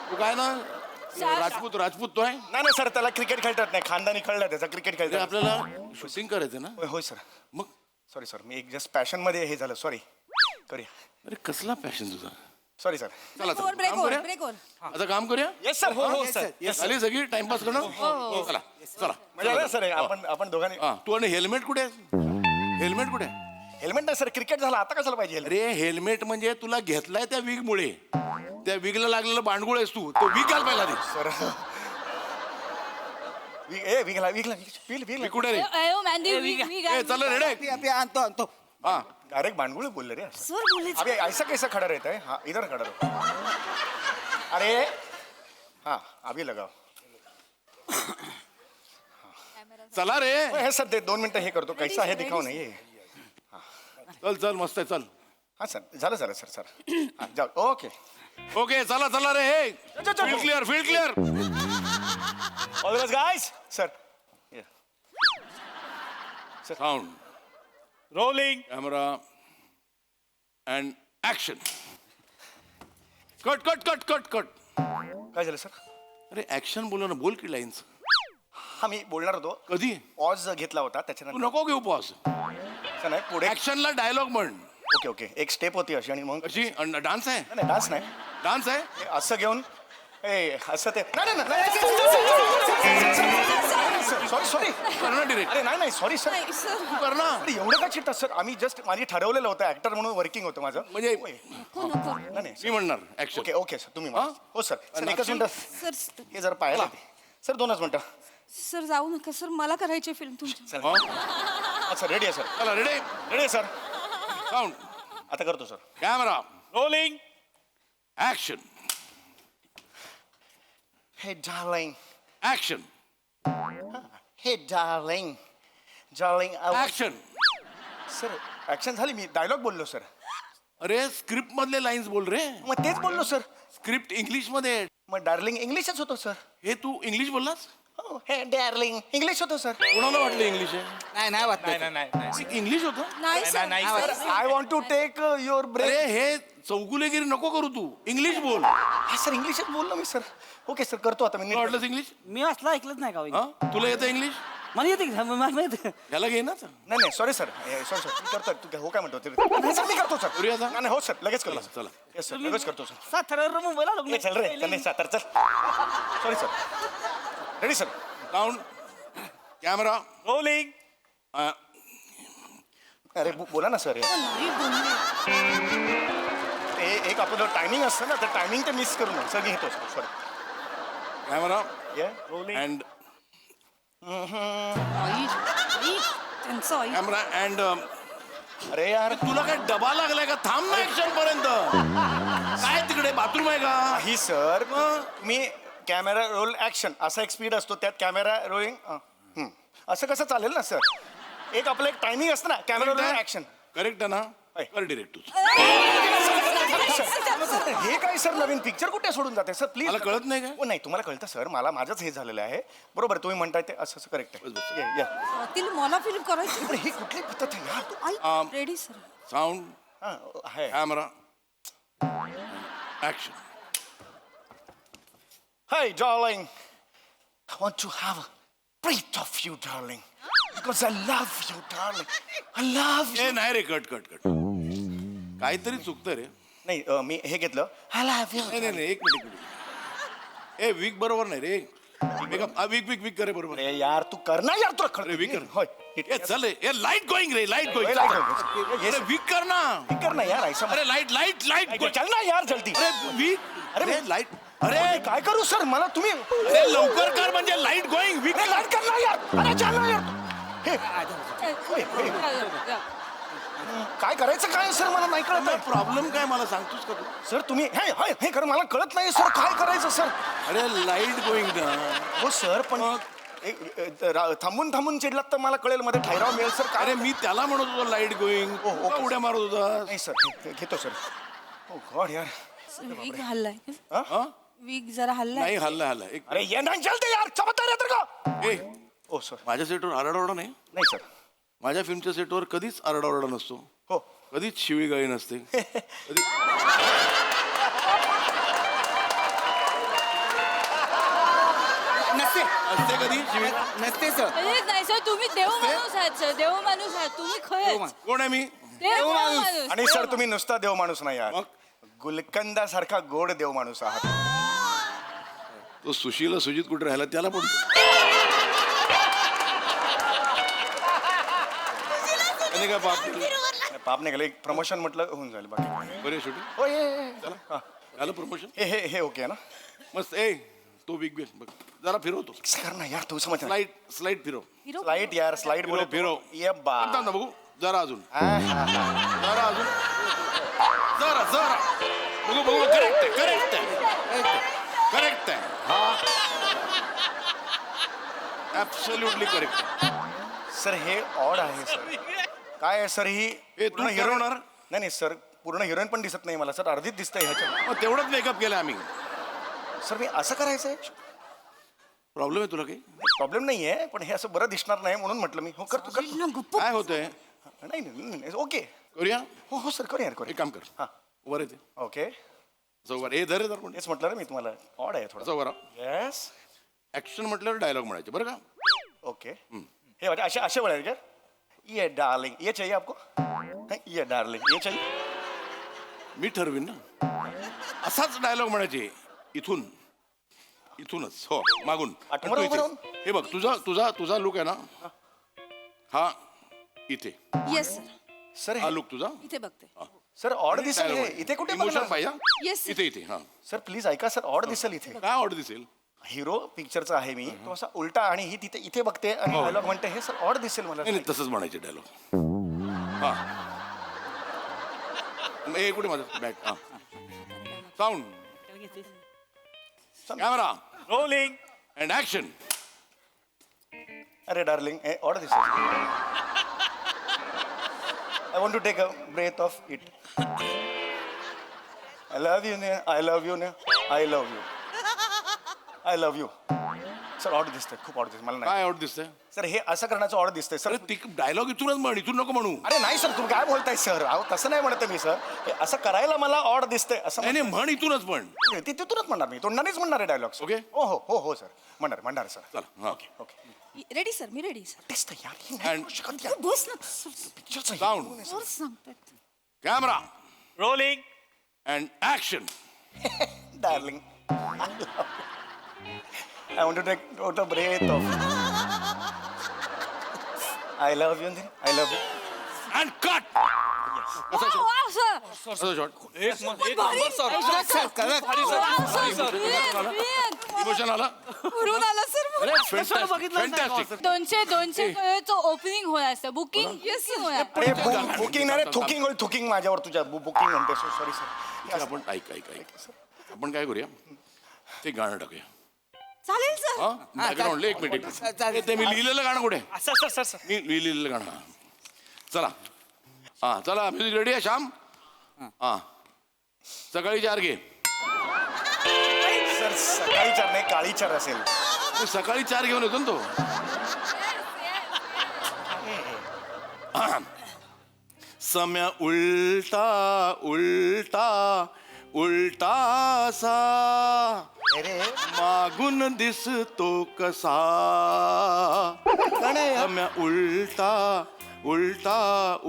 तू काय ना राजपूत राजपूत तो आहे नाही नाही सर त्याला क्रिकेट खेळतात नाही खानदानी कळलं त्याचा क्रिकेट ते खेळतात आपल्याला शूटिंग करायचं ना होय सर मग सॉरी सर मी एक जस्ट पॅशन मध्ये हे झालं सॉरी करूया अरे कसला पॅशन तुझा सॉरी सर चला ब्रेक चला, काम ओव्हर करूया? Break over. आता काम करूया येस सर हो सर येस झाली सगळी टाइमपास करणं चला चला म्हणजे सर आपण दोघांनी हा तू आणि हेल्मेट कुठे आहे हेल्मेट कुठे आहे हेल्मेट नाही सर क्रिकेट झालं आता कशाला पाहिजे helmet? अरे हेल्मेट म्हणजे तुला घेतलाय त्या विग मुळे त्या विगला लागलेलं बांडगुळ आहेस तू तो विग घाल पाहिला ते सर विगला कुठे रे अयो मॅन्डी मी ए चल रेडे आणतो आणतो हा डायरेक्ट भांडगुळ बोलले रे सर बोले अबे ऐसा कैसा खड़ा रहता है हाँ इधर खड़ा रहो अरे हाँ अभी लगाओ चला रे हे सर ते 2 मिनिटं हे करतो कैसा हे दिखाव नाही हे चल चल मस्त आहे चल हा सर झालं झालं सर सर हा जाऊ ओके ओके चला चला रे हे field clear field clear all the best guys sir sound rolling camera and action cut cut cut cut cut काय झालं सर अरे ऍक्शन बोल ना बोल की लाईन्स हा मी बोलणार होतो कधी ऑज घेतला होता तू त्याच्यानंतर नको घेऊ पॉज असं नाही पुढे ऍक्शनला डायलॉग म्हण ओके ओके एक स्टेप होती अशी आणि मग कशी डान्स आहे नाही डान्स नाही डान्स आहे हे असं घेऊन ए असं ते सॉरी सॉरी कर ना डिरेक्ट अरे नाही नाही सॉरी सर सर तू कर ना अरे एवढं काय चिट्टा सर आम्ही जस्ट माझी ठरवलेलं होतं ऍक्टर म्हणून वर्किंग होतं माझं म्हणजे होय. नको नको नाही नाही मी म्हणणार ऍक्शन ओके ओके सर तुम्ही म्हणा. हो सर सर आणि एकच action? मिनिटं सर हे जर पाहायला सर 2च मिनिटं सर जाऊ नका सर मला करायची फिल्म तुमच्या अच्छा रेडी आहे सर चला रेडी रेडी आहे सर साऊंड आता करतो सर कॅमेरा रोलिंग ऍक्शन हे डार्लिंग ऍक्शन हे darling darling action sir action झाली मी डायलॉग बोललो सर अरे स्क्रिप्ट मधले लाईन्स बोल रे मग तेच बोललो सर स्क्रिप्ट इंग्लिश मध्ये आहे. मग डार्लिंग इंग्लिशच होतो सर हे तू इंग्लिश बोललास हे डार्लिंग इंग्लिश होतं सर. कोणाला वाटलं इंग्लिश आहे नाही नाही वाटत इंग्लिश होतं नाही sir I want to take your break. अरे हे चौगुलेगिरी नको करू तू इंग्लिश बोल हा सर इंग्लिशात बोललो मी सर. ओके सर करतो आता मी तुला वाटलंच इंग्लिश मी असला ऐकलंच नाही का हो? हा तुला येतं इंग्लिश मला येते की? मला येते. याला घे ना नाही नाही सॉरी सर सॉरी सर मी करतो तू हो काय म्हणतो ते नाही सर मी करतो सर. करूया आता? नाही हो सर लगेच करतो चला, चला. येस सर लगेच करतो सर. साताऱ्यावर मुंबईला आलो ए, चल रे चल सातार चल sorry sir ready sir. Sound camera rolling. अरे बोला ना सर. एक आपलं टायमिंग असतं ना तर टायमिंग ते मिस करू नये सर मी घेतो सर सॉरी. कॅमेरा ये रोलिंग. अँड त्यांचं आई. कॅमेरा अँड अरे यार तुला काय डबा लागलाय का थांब ना ऍक्शन पर्यंत काय तिकडे बाथरूम आहे का ही सर मी कॅमेरा रोल ऍक्शन असा एक स्पीड असतो त्यात कॅमेरा रोलिंग असं कसं चालेल ना सर. एक आपलं एक टायमिंग असतं ना कॅमेरा रोल ऍक्शन. करेक्ट आहे ना कर डिरेक्ट तू हे काय सर नवीन पिक्चर कुठे सोडून जाते सर प्लीज. मला कळत नाही काय? नाही तुम्हाला कळतं सर मला माझंच हे झालेलं आहे बरोबर तुम्ही म्हणताय ते असं असं करेक्ट आहे. या, या. तिला मला फिल्म करायची. पण ही कुठली पद्धत आहे यार तू रेडी सर. साऊंड हा, आहे. Camera action Hey, darling. I want to have a breath of you, darling. Because I love you, darling. I love you. ए नाही रे कट कट कट काहीतरी चुकतं रे नाही मी हे घेतलं I love you. नाही नाही नाही एक मिनिट ए वीक बरोबर नाही रे वीक वीक वीक करे बरोबर अरे यार तू कर ना यार तुला अरे वीक कर होय ए चल ए लाईट गोईंग रे लाईट गोईंग light going. अरे वीक कर ना कर ना यार ऐसा अरे लाईट लाईट लाईट चल ना यार जल्दी. अरे वीक अरे अरे मी- लाईट अरे काय करू सर मला तुम्ही अरे लवकर कर म्हणजे लाईट गोईंग वीक अरे लाईट कर ना यार अरे चल ना यार हे, काय करायचं काय सर मला नाही कळत आहे. प्रॉब्लेम काय मला सांगतोस का तू सर तुम्ही हे हे हे कर मला कळत नाही सर काय करायचं सर. अरे लाईट गोईंग ना हो सर पण थांबून थांबून चिडलात तर मला कळेल मध्ये ठहराव मिळेल सर काय. अरे मी त्याला म्हणत होतो लाईट गोईंग हो, हो, उड्या मारत होता नाही सर घेतो सर. ओ गॉड यार वीक हल्लाय. हा? वीक जरा हल्लाय. नाही हल्ला हल्ला एक अरे ये नाही चलते यार चमत्कार येतं का. ए ओ सर माझ्या सेटवर आरडाओरडा नाही नाही सर माझ्या फिल्मच्या सेटवर कधीच आरडाओरडा नसतो हो कधीच शिवीगाळी नसते कधी नसते असते कधी शिवी नसते सर. नाही सर तुम्ही देव माणूस आहात सर. देव माणूस आहात तुम्ही खरंच. कोण आहे मी देव माणूस. आणि सर तुम्ही नुसता देव माणूस नाही आहात मग? गुलकंदा सारखा गोड देव माणूस आहात. तो सुशीला सुजित कुठे राहिला त्याला पण त्याने काय बाप दिलं? पाप नाही एक प्रमोशन म्हटलं होऊन जाईल बाकी. बरे शूटिंग हो ये चला झालं प्रमोशन हे ओके आहे ना. मस्त ए तो बिग बिग बघ जरा फिरवतो कर ना यार तू समज स्लाइड स्लाइड फिरव स्लाइड यार स्लाइड फिरव फिरव ये बा थांब ना बघू जरा अजून जरा अजून जरा जरा बघू बघू करेक्ट आहे करेक्ट आहे करेक्ट आहे हा ऍब्सोल्युटली करेक्ट सर हे ऑड आहे सर काय आहे सर ही ए, तू पूर्ण heroine- ठरवणार? नाही नाही सर पूर्ण हिरोईन पण दिसत नाही मला सर अर्धीच दिसतंय ह्याच्या. मग तेवढंच मेकअप केलं आम्ही सर मी असं करायचंय प्रॉब्लेम आहे तुला काही प्रॉब्लेम नाही आहे पण हे असं बरं दिसणार नाही म्हणून म्हटलं मी हो करतो करतो. काय होतंय नाही नाही ओके करूया हो हो सर करूया करूया एक काम कर हां वर येते ओके चौकार ए धर धर पण तेच म्हटलं ना मी तुम्हाला ऑड आहे थोडं. चौकार येस ऍक्शन म्हटल्यावर डायलॉग म्हणायचे बरं का ओके हे वाटे असे असे बोलायचे क्या ये डार्लिंग ये चाहिए आपको हैं, ये डार्लिंग ये चाहिए. मी ठरवीन ना असाच डायलॉग म्हणायचे इथून इथूनच हो मागून आठवण आणि तू राहून? इथे. हे बघ तुझा तुझा तुझा लुक आहे ना हा इथे येस सर. सर हा लुक तुझा इथे बघते. सर ऑड दिसेल हे. इथे कुठे इमोशन बघणार? पाहिजे Yes, sir. इथे इथे हा सर प्लीज ऐका सर ऑड दिसेल इथे. काय ऑर्डर दिसेल हिरो पिक्चरचा आहे मी तो असा उलटा आणि ही तिथे इथे बघते आणि डायलॉग म्हणते हे सर ऑड दिसेल मला. नाही नाही तसंच म्हणायचे डायलॉग हा हे कुठे माझं बॅग हा sound camera rolling. And action अरे डार्लिंग ऑड दिसेल. I want to take a breath of it. I love you ने आय लव्ह यू ने I love you. I love you. Sir odd दिसतंय, खूप ऑड दिसतंय मला नाही काय आवड दिसतंय सर हे असं करण्याचं ऑड दिसतंय सर. अरे ती डायलॉग इथूनच म्हण, इथून नको म्हणू. अरे नाही सर तुम्ही काय बोलताय सर? अहो तसं नाही म्हणत मी सर. हे असं करायला मला ऑड दिसतंय असं नाही नाही म्हण इथूनच म्हण. ती तिथूनच म्हणणार मी, तोंडानेच म्हणणार आहे डायलॉग. Okay. हो हो हो हो सर, म्हणणार सर. चला हा ओके रेडी सर, मी रेडी सर. दिसतंय यार, हे नाही And- करू शकत यार. बस ना. पिक्चरचं हे Sound. बघून आहे सर. सांगते. Camera rolling. And action. Darling, I want to take out a breath of. I love you, I love you. And cut. असं शॉट. इमोशन आला. फॅन्टॅस्टिक. 200 ओपनिंग होणार असतं, बुकिंग होणार. अरे बुकिंग नाही थुकिंग होईल, थुकिंग माझ्यावर तुझ्या बुकिंग म्हणते. Sorry sir. आपण ऐक आपण काय करूया ते गाणं टाकूया. चालेल सर. हा बॅकग्राऊंडला एक मिनिट. ते मी लिहिलेलं गाणं कुठे? सर मी लिहिलेलं गाणं. चला हा चला म्युझिक रेडी आहे श्याम. हा सकाळी 4 घे. सर सकाळी 4 नाही, काळी 4 असेल. सकाळी 4 घेऊन येतो ना तो. सम्या उलटा उलटा उलटासा अरे मागून दिसतो कसा. सम्या उलटा उलटा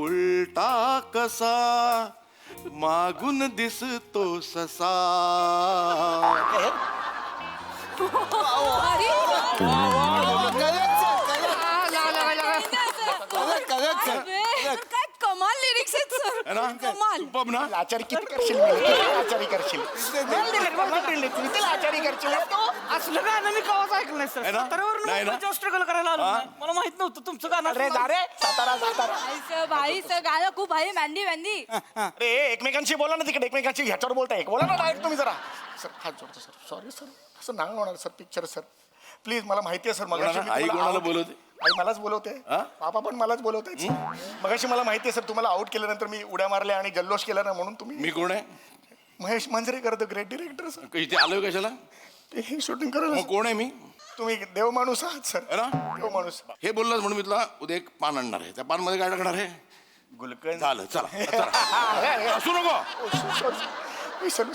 उलटा कसा मागून दिसतो ससा. काय कमाल लिरिक्स आहेत है सर. ना कमाल. सुपर्ब ना. लाचारी किती करशील मला? किती लाचारी करशील? किती लाचारी करशील? असलं गाणं मी कवाच ऐकलं नाही सर. आहे ना? नाही ना? साताऱ्यावरून स्ट्रगल करायला आलो हा? मी. मला माहित नव्हतं तुमचं गाणं अरे असं- दारे सातारा भाई सर गाणं खूप भारी. मॅन्डी अरे एकमेकांशी बोला ना तिकडे, एकमेकांशी ह्याच्यावर बोलताय. बोला ना डायरेक्ट तुम्ही जरा. सर हात जोडतो सर. सॉरी सर, असं नाही होणार सर. पिक्चर सर प्लीज, मला माहिती आहे सर. मगाशी मी आई तुम्हाला कोणाला out- बोलवते? आई मलाच बोलवते. हा? पापा पण मलाच बोलवते. मगाशी मला माहिती आहे सर, तुम्हाला आउट केल्यानंतर मी उड्या मारल्या आणि जल्लोष केला ना, म्हणून तुम्ही. मी कोण आहे? Mahesh Manjrekar the great director sir. इथे आलोय कशाला? हे शूटिंग करायला मग कोण आहे मी? तुम्ही देव माणूस आहात सर. है ना? देव माणूस. हे बोललास म्हणून मी तुला उद्या एक पान आणणार आहे. त्या पान मध्ये काय टाकणार आहे? गुलकंद. झालं चला चला. असू नको.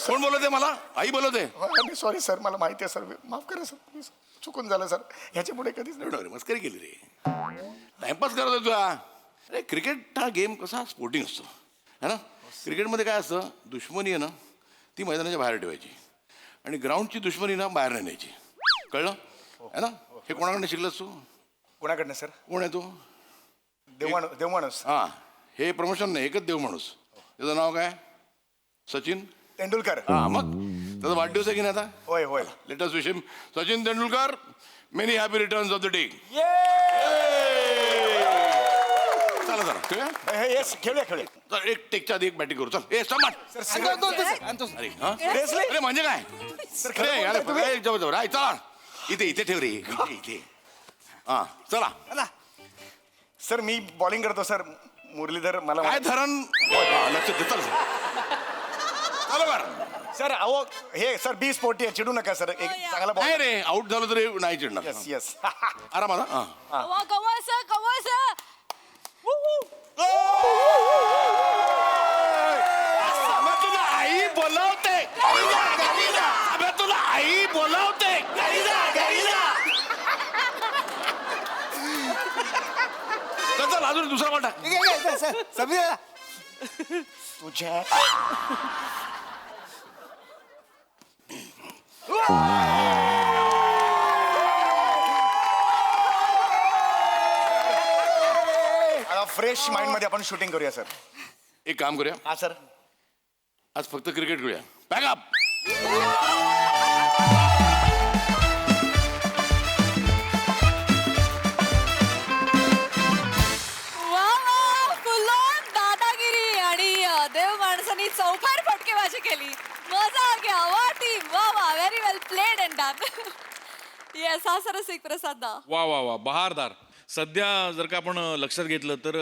कोण बोलवते मला? आई बोलवते. सॉरी सर, मला माहिती आहे सर. माफ करा सर, प्लीज. चुकून झालं सर. ह्याच्या पुढे कधीच नाही. एवढं मस्करी केली रे. टाइमपास करत होता तुला. अरे क्रिकेट हा गेम कसा स्पोर्टिंग असतो है ना. क्रिकेटमध्ये काय असतं, दुश्मनी आहे ना ती मैदानाच्या बाहेर ठेवायची आणि ग्राउंडची दुश्मनी ना बाहेर नाही न्यायची. कळलं है ना. हे कोणाकडनं शिकलंस तू? कोणाकडनं सर? कोण आहे तू? देव माणूस. हा हे प्रमोशन नाही, एकच देव माणूस. त्याचं नाव काय? सचिन तेंडुलकर. हा मग त्याचा वाढदिवस आहे की नाही आता? होय होय. Latest wish him Sachin Tendulkar many happy returns of the day. चला चला खेळूया. येस खेळूया खेळूया. चल एक टेकच्या आधी एक बॅटिंग करू. चल ए समाट. अरे हा अरे म्हणजे काय? अरे यार ए, जवळ जवळ आहे. चला इथे इथे ठेव रे. इथे इथे हा चला. सर मी बॉलिंग करतो सर. मुरलीधर मला काय धरण हा, लक्ष दे. चल चला बरं. सर अहो हे सर 20 पोटी आहे, चिडू नका सर. एक चांगला नाही बॉल. रे आउट झालं तरी नाही चिडणार. Yes yes. आराम आला. हा कमल सर. अबे तुला आई बोलावते. अबे तुला आई बोलावते. चल अजून दुसरा वाटा. तुझ्या फ्रेश माइंड मध्ये आपण शूटिंग करूया सर. एक काम करूया, हा सर. आज फक्त क्रिकेट खेळूया. पॅकअप. फुल ऑन दादागिरी आणि देव माणसांनी चौकार फटकेबाजी केली. मजा आ गया. वा टीम, वा वा. Very well played and done. Yes हा सरस एक प्रसाद दा. वा वा वा बहारदार. सध्या जर का आपण लक्षात घेतलं तर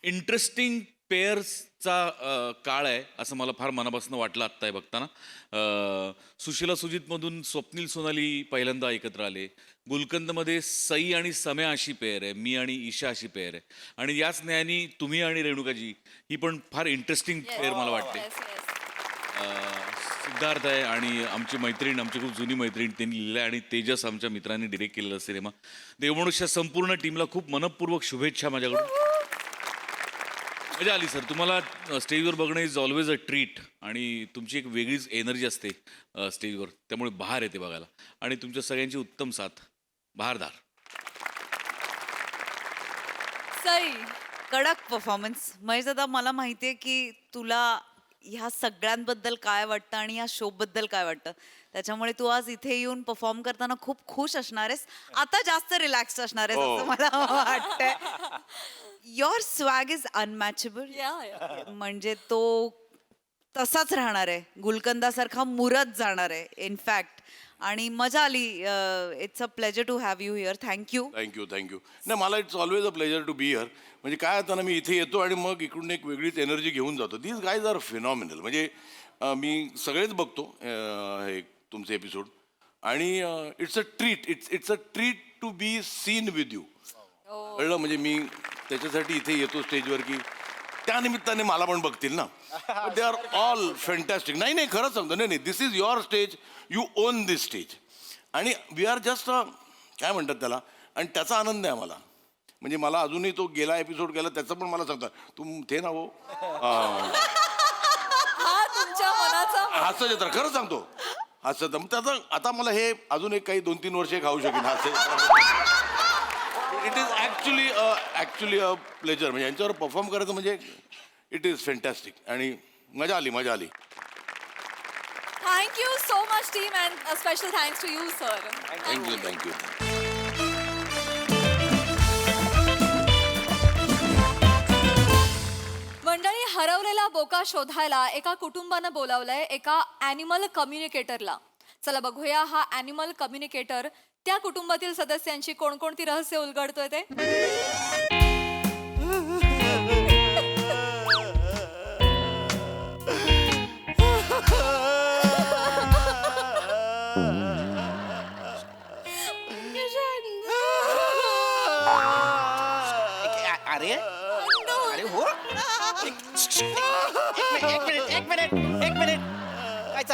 इंटरेस्टिंग पेअर्सचा काळ आहे असं मला फार मनापासून वाटलं आत्ता हे बघताना. सुशीला सुजितमधून स्वप्नील सोनाली पहिल्यांदा एकत्र आले. गुलकंदमध्ये सई आणि सम्या अशी पेअर आहे, मी आणि ईशा अशी पेअर आहे, आणि याच न्यायाने तुम्ही आणि रेणुकाजी ही पण फार इंटरेस्टिंग पेअर मला वाटते. सिद्धार्थ आहे आणि आमची मैत्रीण, आमची खूप जुनी मैत्रीण, त्यांनी लिहिलं आणि तेजस आमच्या मित्रांनी डिरेक्ट केलेला सिनेमा. देवमनुष्य संपूर्ण टीमला खूप मनपूर्वक शुभेच्छा माझ्याकडून. मजा आली सर. तुम्हाला स्टेजवर बघणं इज ऑलवेज अ ट्रीट, आणि तुमची एक वेगळीच एनर्जी असते स्टेजवर, त्यामुळे बहार येते बघायला, आणि तुमच्या सगळ्यांची उत्तम साथ, बहारदार. सई, कडक परफॉर्मन्स. महेश दादा, मला माहितीये की तुला ह्या सगळ्यांबद्दल काय वाटतं आणि या शो बद्दल काय वाटतं, त्याच्यामुळे तू आज इथे येऊन परफॉर्म करताना खूप खुश असणार आहेस. आता जास्त रिलॅक्स असणार आहेस असं मला वाटतंय. Your swag is unmatchable. म्हणजे तो तसाच राहणार आहे, गुलकंदासारखा मुरत जाणार आहे इनफॅक्ट. आणि मजा आली. It's a pleasure to have you here. Thank you. Thank you. नाही, मला it's always a pleasure to be here. म्हणजे काय होतं ना, मी इथे येतो आणि मग इकडून एक वेगळीच एनर्जी घेऊन जातो. These guys are phenomenal. म्हणजे मी सगळेच बघतो हे तुमचे एपिसोड, आणि it's a treat to be seen with you. कळलं? म्हणजे मी त्याच्यासाठी इथे येतो स्टेजवर की त्या निमित्ताने मला पण बघतील ना. They are all fantastic. नाही, खरंच सांगतो. नाही, this is your stage, you own this stage, आणि वी आर जस्ट काय म्हणतात त्याला, आणि त्याचा आनंद आहे मला. म्हणजे मला अजूनही तो गेला एपिसोड गेला त्याचं पण मला सांगतात, तुम थे ना हो. हा तुमच्या मनाचा हास्य जत्रा. खरं सांगतो, हास्य जत्रा. त्याचं आता मला हे अजून एक काही 2-3 वर्षे खाऊ शकेन हास्य जत्रा. It is actually a pleasure. म्हणजे यांच्यावर परफॉर्म करायचं म्हणजे इट इज फॅन्टॅस्टिक, आणि मजा आली. Thank you so much team, and a special thanks to you sir. Thank you. मंडळी, हरवलेला बोका शोधायला एका कुटुंबानं बोलावलंय एका ॲनिमल कम्युनिकेटरला. चला बघूया हा ॲनिमल कम्युनिकेटर त्या कुटुंबातील सदस्यांची कोणकोणती रहस्य उलगडतोय ते. अरे हो, एक मिनिट. काय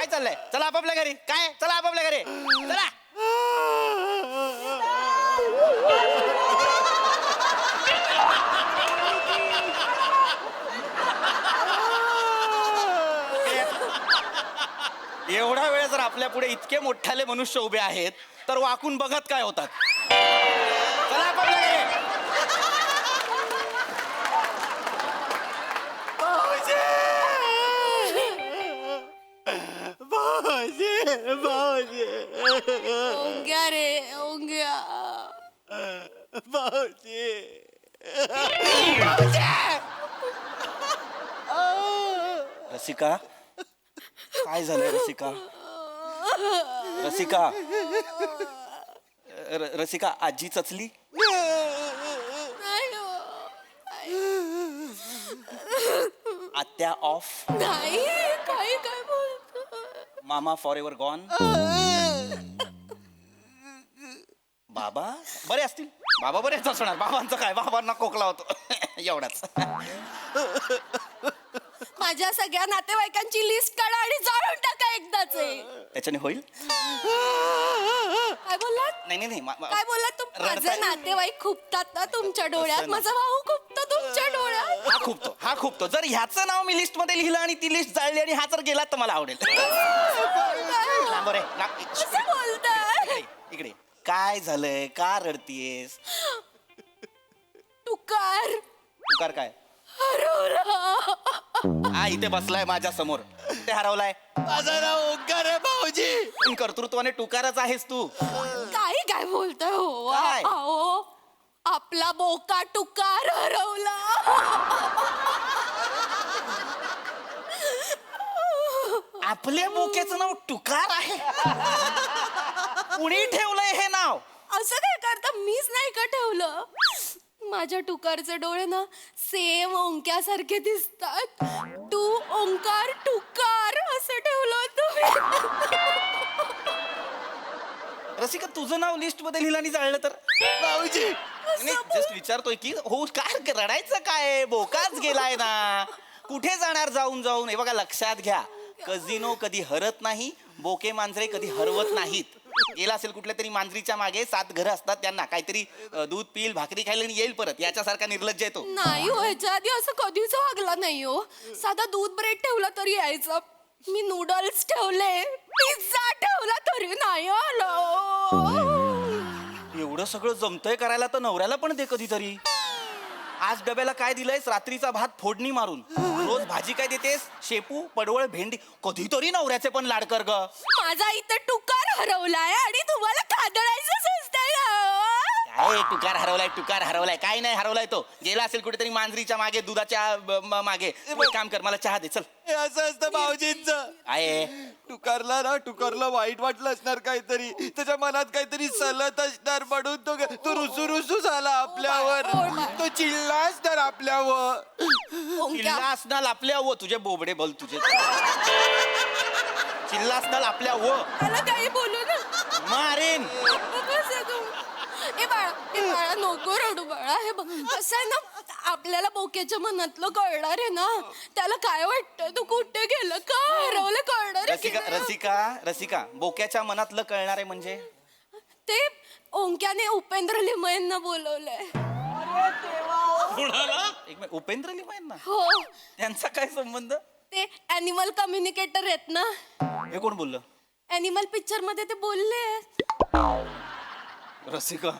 चाललंय? चला आपापल्या घरी. चला आपापल्या घरी. चला. एवढा वेळ जर आपल्या पुढे इतके मोठाले मनुष्य उभे आहेत तर वाकून बघत काय होतात? चला आपापल्या घरी. ओंग्या रे ओंग्या. रसिका, काय झालंय रसिका? रसिका, रसिका, आजी चचली? नाही हो. आत्या ऑफ? नाही, काय बोलतो. मामा फॉर एव्हर गॉन? बाबा बरे असतील? बाबा बरेच असणार. बाबांचं काय, बाबांना खोकला होतो एवढाच. माझ्या सगळ्या नातेवाईकांची लिस्ट काढा आणि जाळून टाका एकदाच. त्याच्याने होईल? काय बोललात? नाही. काय बोललात? माझे नातेवाईक खुपतात ना तुमच्या डोळ्यात. माझा भाऊ खुपतो तुमच्या डोळ्यात. हा खूपतो. जर ह्याचं नाव मी लिस्ट मध्ये लिहिलं आणि ती लिस्ट जाळली आणि हा जर गेला तर मला आवडेल. कसं बोलताय? इकडे काय झालंय? का रडतीयेस? तुकार काय हरवला. हा इथे बसलाय माझ्या समोर. ते हरवलाय. माझं नाव ओंकार आहे भाऊजी. पण कर्तृत्वाने टुकारच आहेस तू. काय बोलताय हो? काय? अहो, आपला बोका टुकार हरवला. आपल्या बोक्याचं नाव टुकार आहे? कुणी ठेवलंय हे नाव? असं काय करता? मीच नाही का ठेवलं. माझ्या टुकारचे डोळे ना सेम ओंक्यासारखे दिसतात. टू ओंकार टुकार असं ठेवलं होतं. रसिका तुझं नाव लिस्ट मध्ये लिहिलं आणि जाळलं तर भाऊजी जस्ट विचारतोय की हो काय रडायचं काय बोकाच गेलाय ना कुठे जाणार जाऊन जाऊन हे बघा लक्षात घ्या कझिनो कधी हरत नाही बोके मांजरे कधी हरवत नाहीत गेला असेल कुठल्या तरी मांजरीच्या मागे 7 घरं असतात त्यांना काहीतरी दूध पिल भाकरी खायला आणि येईल परत याच्यासारखा निर्लज्ज येतो नाही हो, ह्याच्या आधी असं कधीच वागला नाही हो. साधा दूध ब्रेड ठेवला तरी यायचं. मी नूडल्स ठेवले, पिझ्झा ठेवला तरी नाही आलो. एवढं सगळं जमतंय करायला तर नवऱ्याला पण दे कधीतरी आज डब्याला काय दिलंयस रात्रीचा भात फोडणी मारून रोज भाजी काय देतेस शेपू पडवळ भेंडी कधीतरी नवऱ्याचे पण लाड कर ग माझा इथं टुकार हरवलाय आणि तुम्हाला खादळायचं सुचतंय ना. काय टुकार हरवलाय काय नाही हरवलाय तो गेला असेल कुठेतरी मांजरीच्या मागे दुधाच्या मागे एक काम कर मला चहा दे चल हे असं असतं भाऊजींचं. आहे टुकारला वाईट वाटलं असणार काहीतरी त्याच्या मनात काहीतरी सलत असणार म्हणून तो रुसू झाला आपल्यावर तो चिल्ला असणार आपल्यावर. चिल्ला असणार आपल्या व तुझे बोबडे बोल तुझे चिल्ला असणार आपल्या व मला काही बोलू ना. मारेन कसं तू ए बाळा नको रडू बाळा. हे बघ कसं आहे ना आपल्याला बोक्याच्या मनातलं कळणार आहे ना त्याला काय वाटतं तू कुठे गेलं का हरवलं कळणार आहे की रसिका नाही? रसिका बोक्याच्या मनातलं कळणार आहे म्हणजे ते ओंक्याने उपेंद्र लिमयेंना बोलवलंय. एक मिनिट, उपेंद्र लिमयेंना हो त्यांचा काय संबंध ते अॅनिमल कम्युनिकेटर आहेत ना. हे कोण बोललं अॅनिमल पिक्चर मध्ये ते बोलले. रसिका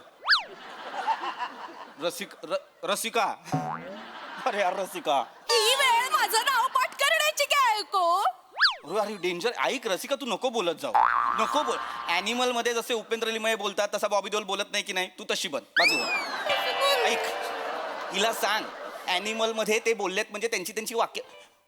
रसिका अरे यार रसिका ही वेळ माझं नाव पाठ करण्याची काय को अरे डेंजर ऐक रसिका तू नको बोलत जाऊ नको बोल अॅनिमल मध्ये जसे उपेंद्र लिमये बोलतात तसा बॉबी देओल बोलत नाही की नाही तू तशी बन बाजूला ऐक हिला सांग अॅनिमल मध्ये ते बोललेत म्हणजे त्यांची वाक्य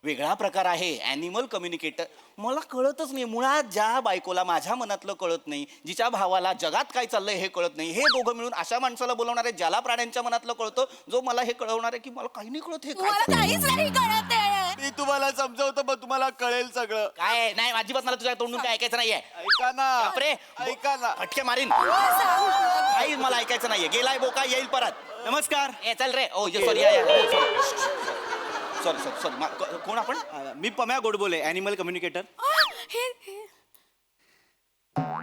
वेगळा प्रकार आहे अॅनिमल कम्युनिकेटर मला कळतच नाही मुळात ज्या बायकोला माझ्या मनातलं कळत नाही जिच्या भावाला जगात काय चाललंय हे कळत नाही हे दोघं मिळून अशा माणसाला बोलवणार आहे ज्याला प्राण्यांच्या मनातलं कळतं जो मला हे कळवणार आहे की मला काही नाही कळत हे काय मला काहीच नाही कळत आहे. मी तुम्हाला समजवतो मग तुम्हाला कळेल सगळं. काय नाही अजिबात मला तुझ्या तोंडून काय ऐकायचं नाहीये ऐका ना बापरे ऐका ना फटके मारीन सांग. काही मला ऐकायचं नाहीये गेलाय बोका येईल परत नमस्कार ए चल रे ओ सॉरी सॉरी कोण आपण मी पम्या गोडबोले अॅनिमल कम्युनिकेटर हे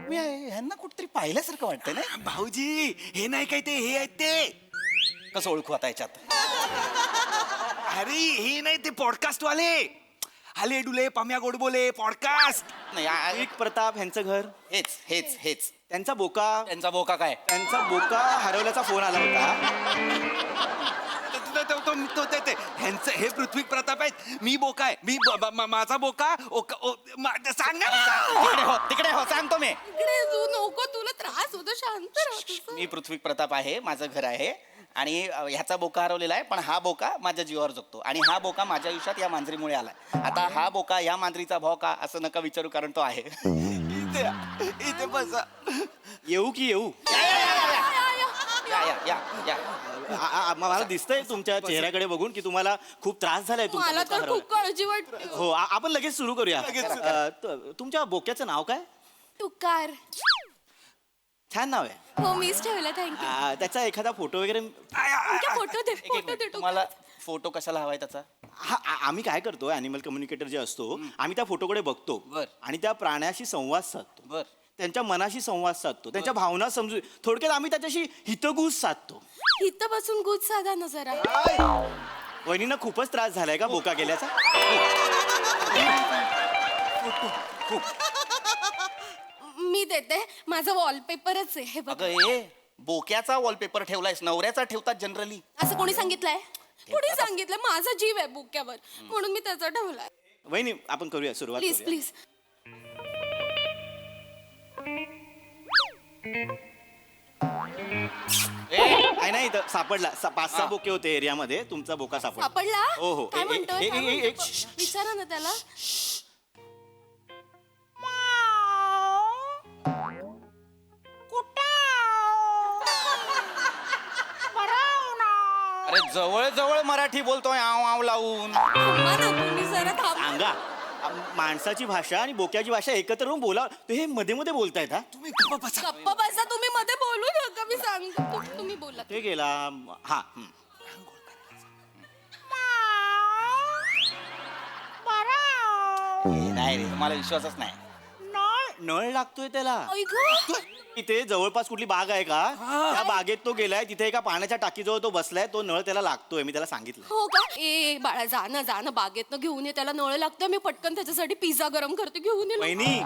मी ह्यांना कुठतरी पाहिल्यासारखं वाटतंय ना भाऊजी हे नाही काय ते हे आहेत ते. कसं ओळखू आता याच्यात अरे हे नाही ते पॉडकास्ट वाले हले डुले पम्या गोडबोले पॉडकास्ट. नाही एक प्रताप ह्यांचं घर हेच त्यांचा बोका काय त्यांचा बोका हरवल्याचा फोन आला होता ह्यांचं हे पृथ्वी प्रताप आहेत मी बोका आहे मी माझा बोका सांग ना. तिकडे हो सांगतो मी इकडे तू नको तुला त्रास होतो शांत राहा. मी पृथ्वी प्रताप आहे माझं घर आहे आणि ह्याचा बोका हरवलेला आहे पण हा बोका माझ्या जीवावर जगतो आणि हा बोका माझ्या आयुष्यात या मांजरीमुळे आलाय आता हा बोका या मांजरीचा भाव का असं नका विचारू कारण तो आहे इथे बसा. येऊ की येऊ मला दिसतंय तुमच्या चेहऱ्याकडे बघून की तुम्हाला खूप त्रास झालाय तुमचा मला बोका तर हरवला. खूप काळजी वाटते. हो आपण लगेच सुरू करूया तुमच्या बोक्याचं नाव काय टुकार. छान नाव आहे हो मीच ठेवलं थँक्यू. त्याचा एखादा फोटो वगैरे फोटो दे फोटो दे तुम्हाला फोटो कशाला हवाय त्याचा आम्ही काय करतो अॅनिमल कम्युनिकेटर जे असतो आम्ही त्या फोटोकडे बघतो बर. आणि त्या प्राण्याशी संवाद साधतो बर त्यांच्या मनाशी संवाद साधतो त्यांच्या भावना समजू थोडक्यात आम्ही त्याच्याशी हितगुज साधतो इथं बसून गुज साधा ना जरा. वहिनींना खूपच त्रास झालाय का बोका गेल्याचा मी देते माझं वॉलपेपरच आहे हे बघ. अगं ए बोक्याचा वॉलपेपर ठेवलायस नवऱ्याचा ठेवतात जनरली असं कोणी सांगितलंय कोणी सांगितलं माझा जीव आहे बुक्यावर म्हणून मी त्याचा ठेवलाय. वहिनी आपण करूया सुरुवात प्लीज करूया. प्लीज. नाही इथं सापडला 5-6 बोके होते एरियामध्ये तुमचा बोका सापडला सापडला हो हो काय म्हणतोय काय म्हणतोय? श्श्श. विचारा ना त्याला. अरे जवळ जवळ मराठी बोलतोय आव आव लावून. थांबा ना तुम्ही जरा थांबा. सांगा माणसाची भाषा आणि बोक्याची भाषा एकत्र येऊन बोला. ते हे मध्ये मध्ये बोलतायत हा. तुम्ही गप्पा बसा. गप्पा बसा तुम्ही मध्ये बोलू नका मी सांगतो तुम्ही बोला. ते गेला हा. नाही रे मला विश्वासच नाही. नळ लागतोय त्याला. आई गं. इथे जवळपास कुठली बाग आहे का त्या बागेत तो गेलाय. तिथे एका पाण्याच्या टाकीजवळ तो बसलाय. तो नळ त्याला लागतोय. मी त्याला सांगितलं. हो का ए बाळा जा ना बागेतनं घेऊन ये त्याला नळ लागतोय. मी पटकन त्याच्यासाठी पिझ्झा गरम करते घेऊन ये. वहिनी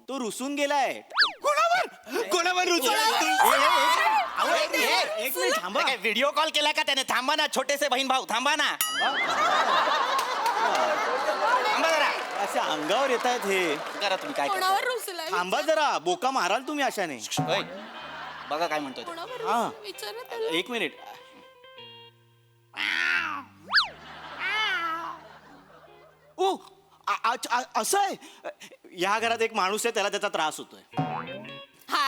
तो रुसून गेलाय. कोणावर रुसून? एक मिनिट थांबा. व्हिडिओ कॉल केलाय का त्याने? थांबा ना छोटेसे बहीण भाऊ थांबा ना. थांबा जरा. असे अंगावर येत आहेत हे. करा तुम्ही काय करताय. कोणावर रुसलाय थांबा जरा. बोका माराल तुम्ही अशाने. ओय, बघा काय म्हणतोय तो. कोणावर हा. रुसलाय? विचारा त्याला. एक मिनिट. ओ असं आहे. या घरात एक माणूस आहे त्याला त्याचा त्रास होतोय. हा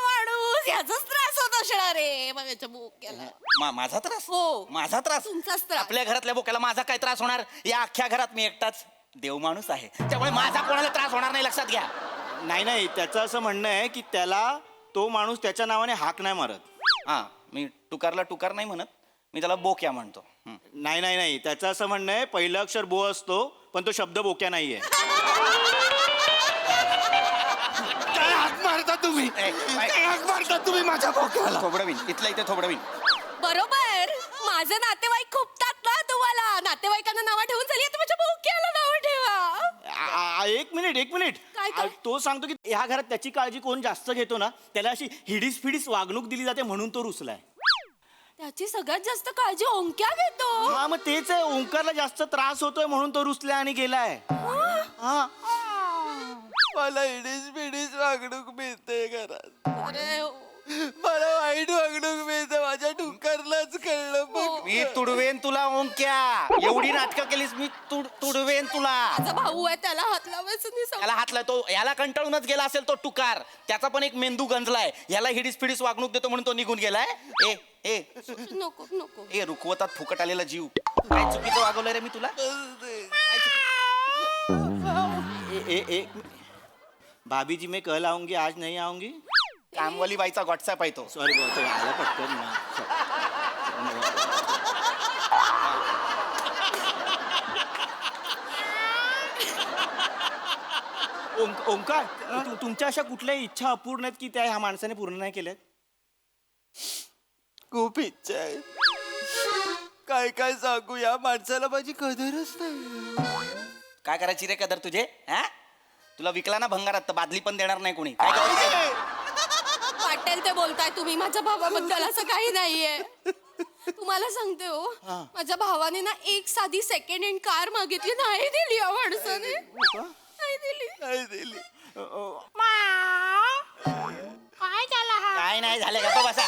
माणूस याचाच त्रास होत असणार रे माझ्या बोक्याला. माझा त्रास? हो. माझा त्रास? तुमचाच त्रास. आपल्या घरातल्या बोक्याला माझा काय त्रास होणार? या अख्ख्या घरात मी एकटाच देव माणूस आहे त्यामुळे माझा कोणाला त्रास होणार नाही. लक्षात घ्या. नाही त्याचं असं म्हणणं आहे की त्याला तो माणूस त्याच्या नावाने हाक नाही मारत. हा मी टुकारला टुकार नाही म्हणत. मी त्याला बोक्या म्हणतो. नाही त्याचं असं म्हणणं आहे पहिलं अक्षर बो असतो पण तो शब्द बोक्या नाहीये. काय हाक मारता तुम्ही? काय हाक मारता तुम्ही माझ्या बोक्याला? थोबडवीन इथल्या इथे थोबडवीन. बरोबर माझे नातेवाईक खूपतात ना तुम्हाला. नातेवाईकांना नावं ठेवून झाली आता माझ्या बोक्याला नावं ठेवा. एक मिनिट काय? तो सांगतो की ह्या घरात त्याची काळजी कोण जास्त घेतो ना त्याला अशी हिडीस फिडीस वागणूक दिली जाते म्हणून तो रुसलाय. त्याची सगळ्यात जास्त काळजी ओंक्या घेतो. हा मग तेच आहे. ओंकारला जास्त त्रास होतोय म्हणून तो रुसलाय आणि गेलाय. हा मला हिडीस पिडीस वागणूक मिळते घरात. अरे मला वाईट वागणूक मिळते. माझ्या टुकारलाच कळलं. बघ मी तुडवेन तुला ओंक्या. एवढी नाटकं केलीस मी तुडवेन तुला. माझा भाऊ आहे त्याला हात लावायचं नाही सांग. याला हातला तो याला कंटाळूनच गेला असेल तो टुकार. त्याचा पण एक मेंदू गंजलाय. याला हिडीस फिडीस वागणूक देतो म्हणून तो निघून गेलाय. ए नको ए रुखवतात फुकट आलेला जीव. काय चुकीचं वागवलंय रे मी तुला? भाभी जी मैं कल आऊंगी आज नहीं आऊंगी. कामवाली बाईचा व्हॉट्सअप आहे तो. सॉरी बोलतो आला पटकन ना. ओंकार तुमच्या अशा कुठल्याही इच्छा अपूर्ण आहेत की त्या ह्या माणसाने पूर्ण नाही केल्यात? खूप इच्छा आहे. काय सांगू या माणसाला माझी कदरच नाही. काय करायची रे कदर तुझे? हा तुला विकला ना भंगारात तर बादली पण देणार नाही कोणी. काय करायचं? वाटेल ते बोलताय तुम्ही माझ्या भावाबद्दल. असं काही नाहीये. तुम्हाला सांगते हो माझ्या भावाने ना एक साधी सेकंड हँड कार मागितली नाही दिली या माणसाने. नाही दिली. काय नाही झालं. गप्प बसा.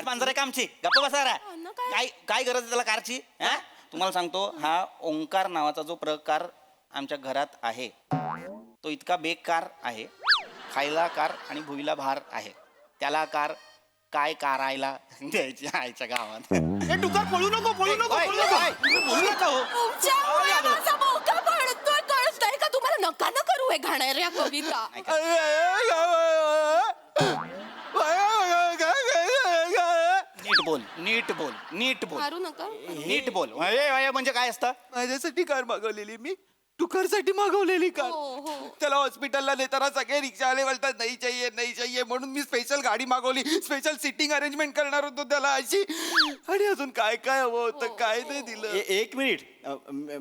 मांजर आहे का आमची? गप्प बसा रा. काय गरज आहे त्याला कारची? हा तुम्हाला सांगतो हा ओंकार नावाचा जो प्रकार आमच्या घरात आहे तो इतका बेकार आहे. खायला कार आणि भुईला भार आहे. त्याला कार काय कारायला द्यायची आईच्या गावात. टुकार पळू नको बोलू नका हो. तुमच्या मुळे माझा बोका पडतोय. कळतंय का तुम्हाला? नका न करू हे घाणेरड्या कविता. नीट बोल. मारू नका. नीट बोल. म्हणजे काय असतं? माझ्यासाठी कार मागवलेली मी. टुकारसाठी मागवलेली कार. त्याला हॉस्पिटलला नेताना सगळे रिक्षावाले बोलतात नाही चाहिए म्हणून मी स्पेशल गाडी मागवली. स्पेशल सिटिंग अरेंजमेंट करणार होतो त्याला अशी. आणि अजून काय हवं होतं काय नाही दिलं. एक मिनिट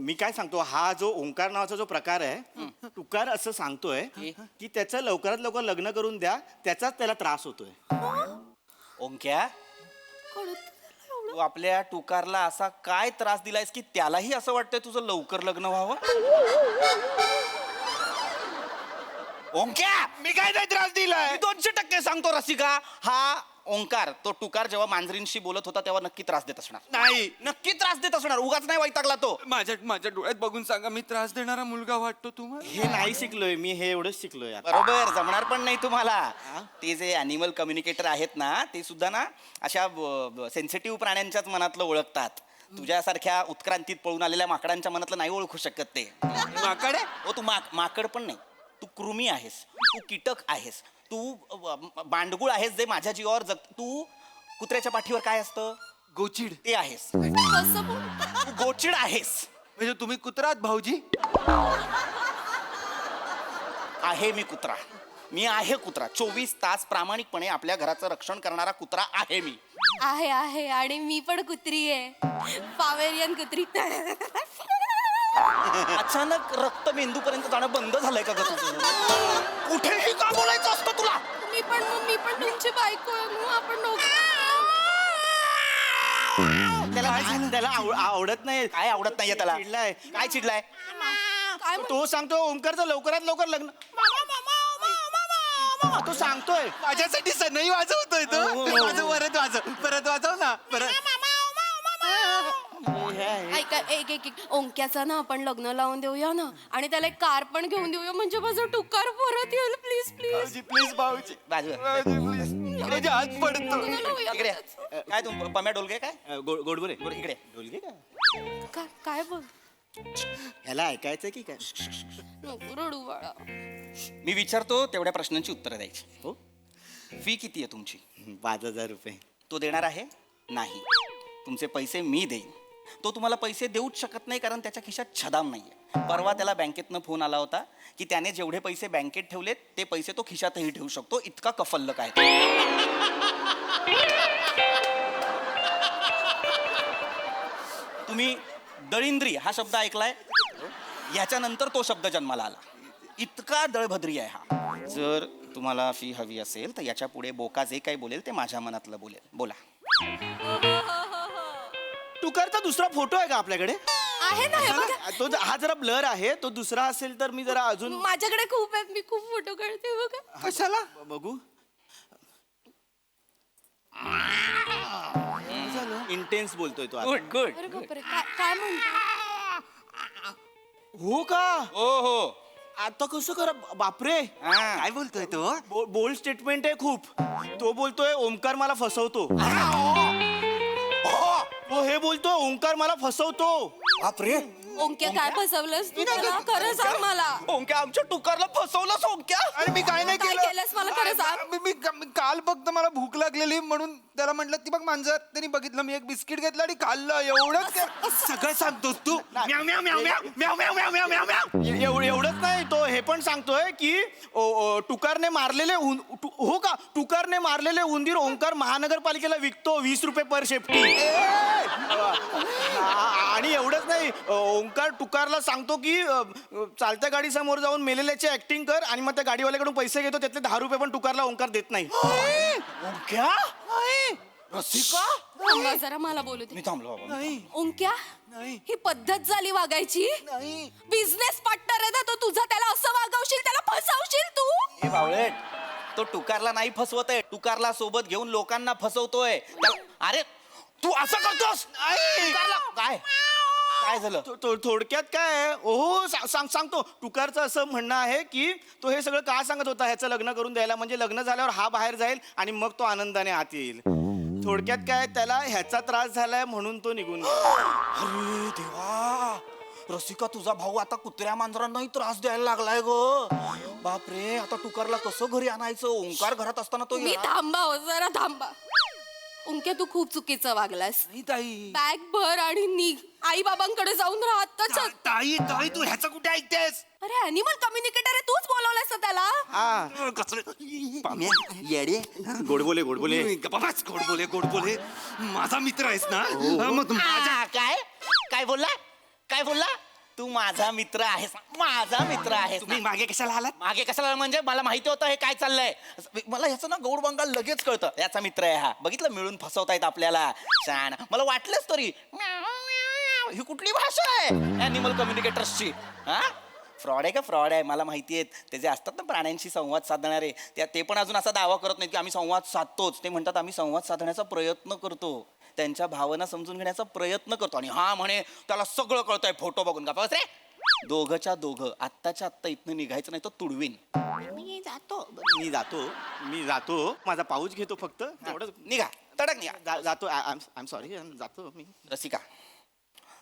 मी काय सांगतो. हा जो ओंकार नावाचा जो प्रकार आहे तुकार असं सांगतोय की त्याचं लवकरात लवकर लग्न करून द्या. त्याचाच त्याला त्रास होतोय. ओंक्या तू आपल्या टुकारला असा काय त्रास दिलायस की त्यालाही असं वाटतंय तुझं लवकर लग्न व्हावं? ओंक्या मी काय नाही त्रास दिलाय. 200% सांगतो रसिका. हा ओंकार तो टुकार जेव्हा मांजरींशी बोलत होता तेव्हा नक्की त्रास देत असणार. नाही नक्की त्रास देत असणार, उगाच नाही वैतागला तो. माझ्या डोळ्यात बघून सांगा, मी त्रास देणारा मुलगा वाटतो तुम्हाला? हे नाही शिकलोय मी, हे एवढंच शिकलोय. बरोबर, जमणार पण नाही तुम्हाला. ते जे अॅनिमल कम्युनिकेटर आहेत ना, ते सुद्धा ना अशा सेन्सिटिव्ह प्राण्यांच्याच मनातलं ओळखतात. तुझ्यासारख्या उत्क्रांतीत पळून आलेल्या माकडांच्या मनातलं नाही ओळखू शकत ते. माकड आहे? हो, तू माकड पण नाही, तू कृमी आहेस, तू कीटक आहेस, तू बांडगुळ आहेस जे माझ्या जीवावर जग. तू कुत्र्याच्या पाठीवर काय असतं? गोचिड. ते आहेस. कसं बोल तू गोचिड आहेस. म्हणजे तुम्ही कुत्रात भाऊजी? आहे मी कुत्रा. मी आहे कुत्रा. 24 तास प्रामाणिकपणे आपल्या घराचं रक्षण करणारा कुत्रा आहे मी. आहे आणि मी पण कुत्री आहे, पावेरियन कुत्री. अचानक रक्त मेंदूपर्यंत जाणं बंद झालंय का ग तुझं? कुठेही का बोलायचं असतं तुला? मी पण तुमची बायको आहे, मग आपण त्याला आवडत नाही. काय आवडत नाहीये त्याला? चिडलाय. काय चिडलाय? काय तो सांगतो ओंकारचं लवकरात लवकर लग्न. तो सांगतोय माझ्यासाठी सनई वाजवतोय तो. परत वाजव ना परत. ऐका, एक ओंक्याचा ना आपण लग्न लावून देऊया ना, आणि त्याला एक कार पण घेऊन देऊया, म्हणजे माझं टुकार परत येईल. प्लीज प्लीज प्लीज भाऊजी. माझे हात पडतो. इकडे काय तू पम्या डोलगे काय गोडबोरे इकडे डोलगे काय काय बोल? ह्याला ऐकायचं की काय? नको रडू बाळा. मी विचारतो तेवढ्या प्रश्नांची उत्तरं द्यायची. हो. फी किती आहे तुमची? 5,000 रुपये. तो देणार आहे? नाही. तुमचे पैसे मी देईन. तो तुम्हाला पैसे देऊच शकत नाही कारण त्याच्या खिशात छदाम नाहीये. परवा त्याला बँकेतनं फोन आला होता की त्याने जेवढे पैसे बँकेत ठेवलेत ते पैसे तो खिशातही ठेवू शकतो, इतका कफल्लक आहे. तुम्ही दळिंद्री हा शब्द ऐकलाय? याच्यानंतर तो शब्द जन्माला आला. इतका दळभद्री आहे हा. जर तुम्हाला फी हवी असेल तर याच्या पुढे बोका जे काही बोलेल ते माझ्या मनातलं बोलेल. बोला. टुकारचा दुसरा फोटो आहे का आपल्याकडे? आहे ना, हे बघा. तो हा जरा ब्लर आहे, तो दुसरा असेल तर मी जरा अजून. माझ्याकडे खूप आहेत, मी खूप फोटो काढते बघा. कशाला? बघू. इंटेन्स बोलतोय तो. Good good. अरे बापरे, काय म्हणतो? हो का? हो हो. आता कसं करा? बापरे, काय बोलतोय तो? बोल्ड स्टेटमेंट आहे खूप. तो बोलतोय ओंकार मला फसवतो. तो हे बोलतोय ओंकार मला फसवतो. बापरे. ओंक्या काय फसवलंस तू त्याला? खरं सांग मला. ओंक्या आमच्या टुकारला फसवलंस ओंक्या? अरे मी काय नाही काय केलंस मला खरं सांग. मी काल फक्त मला भूक लागलेली म्हणून त्याला म्हटलं ती बघ मांजर. त्यांनी बघितलं, मी एक बिस्किट घेतलं आणि खाल्लं. एवढंच. सगळं सांगतोस तू? एवढंच नाही, तो हे पण सांगतोय की टुकारने मारलेले हो का? टुकारने मारलेले उंदीर ओंकार महानगरपालिकेला विकतो 20 रुपये पर शेफ्टी. आणि एवढंच नाही, ओंकार टुकारला सांगतो की चालत्या गाडी समोर जाऊन मेलेल्याची ऍक्टिंग कर आणि मग त्या गाडीवाल्याकडून पैसे घेतो, त्यातले 10 रुपये पण टुकारला ओंकार देत नाही. ओंक्या? रसिका? थांबा जरा, मला बोलू दे. मी थांबलो बाबा. ओंक्या, ही पद्धत झाली वागायची? बिझनेस पार्टनर आहे ना तो तुझा, त्याला असं वागवशील, त्याला फसवशील तू? हे बावळट, तो टुकारला नाही फसवत आहे, टुकारला सोबत घेऊन लोकांना फसवतोय. अरे तू असं करतोस? टुकारला काय काय झालं? थोडक्यात काय? ओहो सांगतो. टुकारचं असं म्हणणं आहे की तो हे सगळं का सांगत होता ह्याचं लग्न करून द्यायला, म्हणजे लग्न झाल्यावर हा बाहेर जाईल आणि मग तो आनंदाने आत येईल. थोडक्यात काय, त्याला ह्याचा त्रास झालाय म्हणून तो निघून गेला. अरे देवा, रसिका तुझा भाऊ आता कुत्र्या मांजरांनाही त्रास द्यायला लागलाय ग. बापरे, आता टुकारला कसं घरी आणायचं? ओंकार घरात असताना तो मी थांबा हो, जरा थांबा. ओंक्या, तू खूप चुकीचं वागलास. बॅग भर आणि निघ. आई बाबांकडे जाऊन राहत. ताई ताई तू ह्याचं कुठे ऐकतेस? अरे अॅनिमल कम्युनिकेटर आहे, तूच बोलवलंस ना त्याला. येडे. गोड बोले गोड बोले. माझा मित्र आहेस ना? मग काय काय बोलला? काय बोलला? तू माझा मित्र आहेस. माझा मित्र आहेस. तुम्ही मागे कशाला आलात? मागे कशाला म्हणजे मला माहिती होतं हे काय चाललंय. मला ह्याचं ना गौड बंगाल लगेच कळतं. याचा मित्र आहे हा. बघितलं, मिळून फसवतायत आपल्याला. छान. मला वाटलंच तरी ही कुठली भाषा आहे अॅनिमल कम्युनिकेटर्सची? हा, फ्रॉड आहे का फ्रॉड आहे मला माहिती आहे ते जे असतात ना प्राण्यांशी संवाद साधणारे ते पण अजून असा दावा करत नाहीत की आम्ही संवाद साधतोच. ते म्हणतात आम्ही संवाद साधण्याचा प्रयत्न करतो, त्यांच्या भावना समजून घेण्याचा प्रयत्न करतो. आणि हा म्हणे त्याला सगळं कळतंय फोटो बघून. का बस रे, दोघंच्या दोघं आत्ताच्या आत्ता इथनं निघायचं नाही तर तुडवीन. मी जातो माझा पाऊच घेतो फक्त तेवढंच. निघा, तडक निघा. जातो. आय एम सॉरी, जातो मी. रसिका,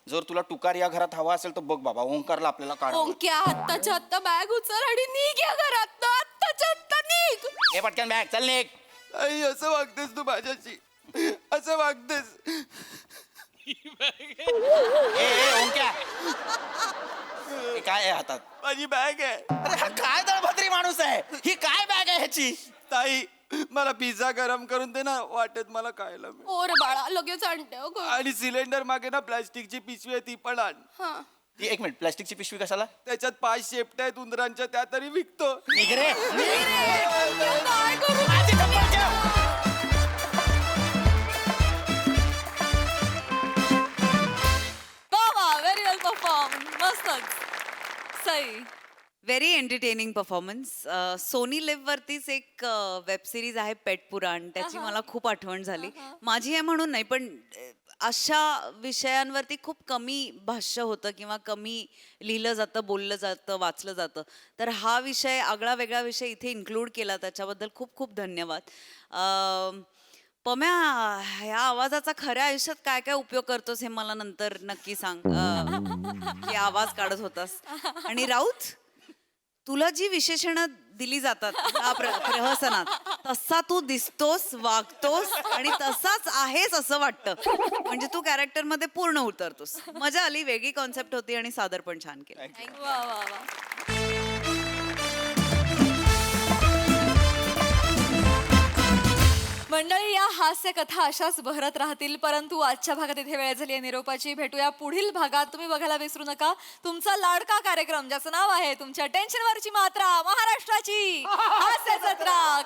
जर तुला टुकार या घरात हवा असेल तर बघ बाबा, ओंकारला आपल्याला काढ. ओंक्या आत्ताच्या आत्ता बॅग उचल आणि निघ या घरात, आत्ताच्या आत्ता निघ. हे पटकन बॅग चल निघ. आई असं वागतेस तू माझ्याशी, असं वागतेस. ए ओंक्या, हे काय आहे हातात? माझी बॅग आहे. अरे हा काय दळभद्री माणूस आहे, ही काय बॅग आहे ह्याची? ताई मला पिझ्झा गरम करून दे ना, वाटत मला खायला मिळेल. ओ रे बाळा, लगेच आणते हो गं. आणि सिलेंडर मागे ना प्लास्टिकची पिशवी आहे, ती पण आण. हा. एक मिनिट, प्लास्टिकची पिशवी कशाला? त्याच्यात 5 शेपट्या आहेत उंदरांच्या, त्या तरी विकतो. निघ रे, निघ. काय करू? माझी चप्पल ठेव. व्हेरी वेल परफॉर्म, मस्तच. सई. Very entertaining performance. Sony LIV वरतीच एक वेब सिरीज आहे पेट पुराण, त्याची मला खूप आठवण झाली. माझी आहे म्हणून नाही, पण अशा विषयांवरती खूप कमी भाष्य होतं किंवा कमी लिहिलं जातं, बोललं जातं, वाचलं जातं. तर हा विषय, आगळा वेगळा विषय इथे इन्क्लूड केला, त्याच्याबद्दल खूप खूप धन्यवाद. पम्या, ह्या आवाजाचा खऱ्या आयुष्यात काय काय उपयोग करतोस हे मला नंतर नक्की सांग. की आवाज काढत होतास. आणि राऊत, तुला जी विशेषणं दिली जातात या प्रहसनात, तसा तू दिसतोस, वागतोस आणि तसाच आहेस असं वाटतं. म्हणजे तू कॅरेक्टर मध्ये पूर्ण उतरतोस. मजा आली, वेगळी कॉन्सेप्ट होती आणि सादर पण छान केलं. वा वा वा. मंडळी, या हास्य कथा अशाच बहरत राहतील, परंतु आजच्या भागात इथे वेळ झाली आहे निरोपाची. भेटूया पुढील भागात. तुम्ही बघायला विसरू नका तुमचा लाडका कार्यक्रम, ज्याचं नाव आहे तुमच्या टेन्शनवरची मात्रा, महाराष्ट्राची हास्य जत्रा.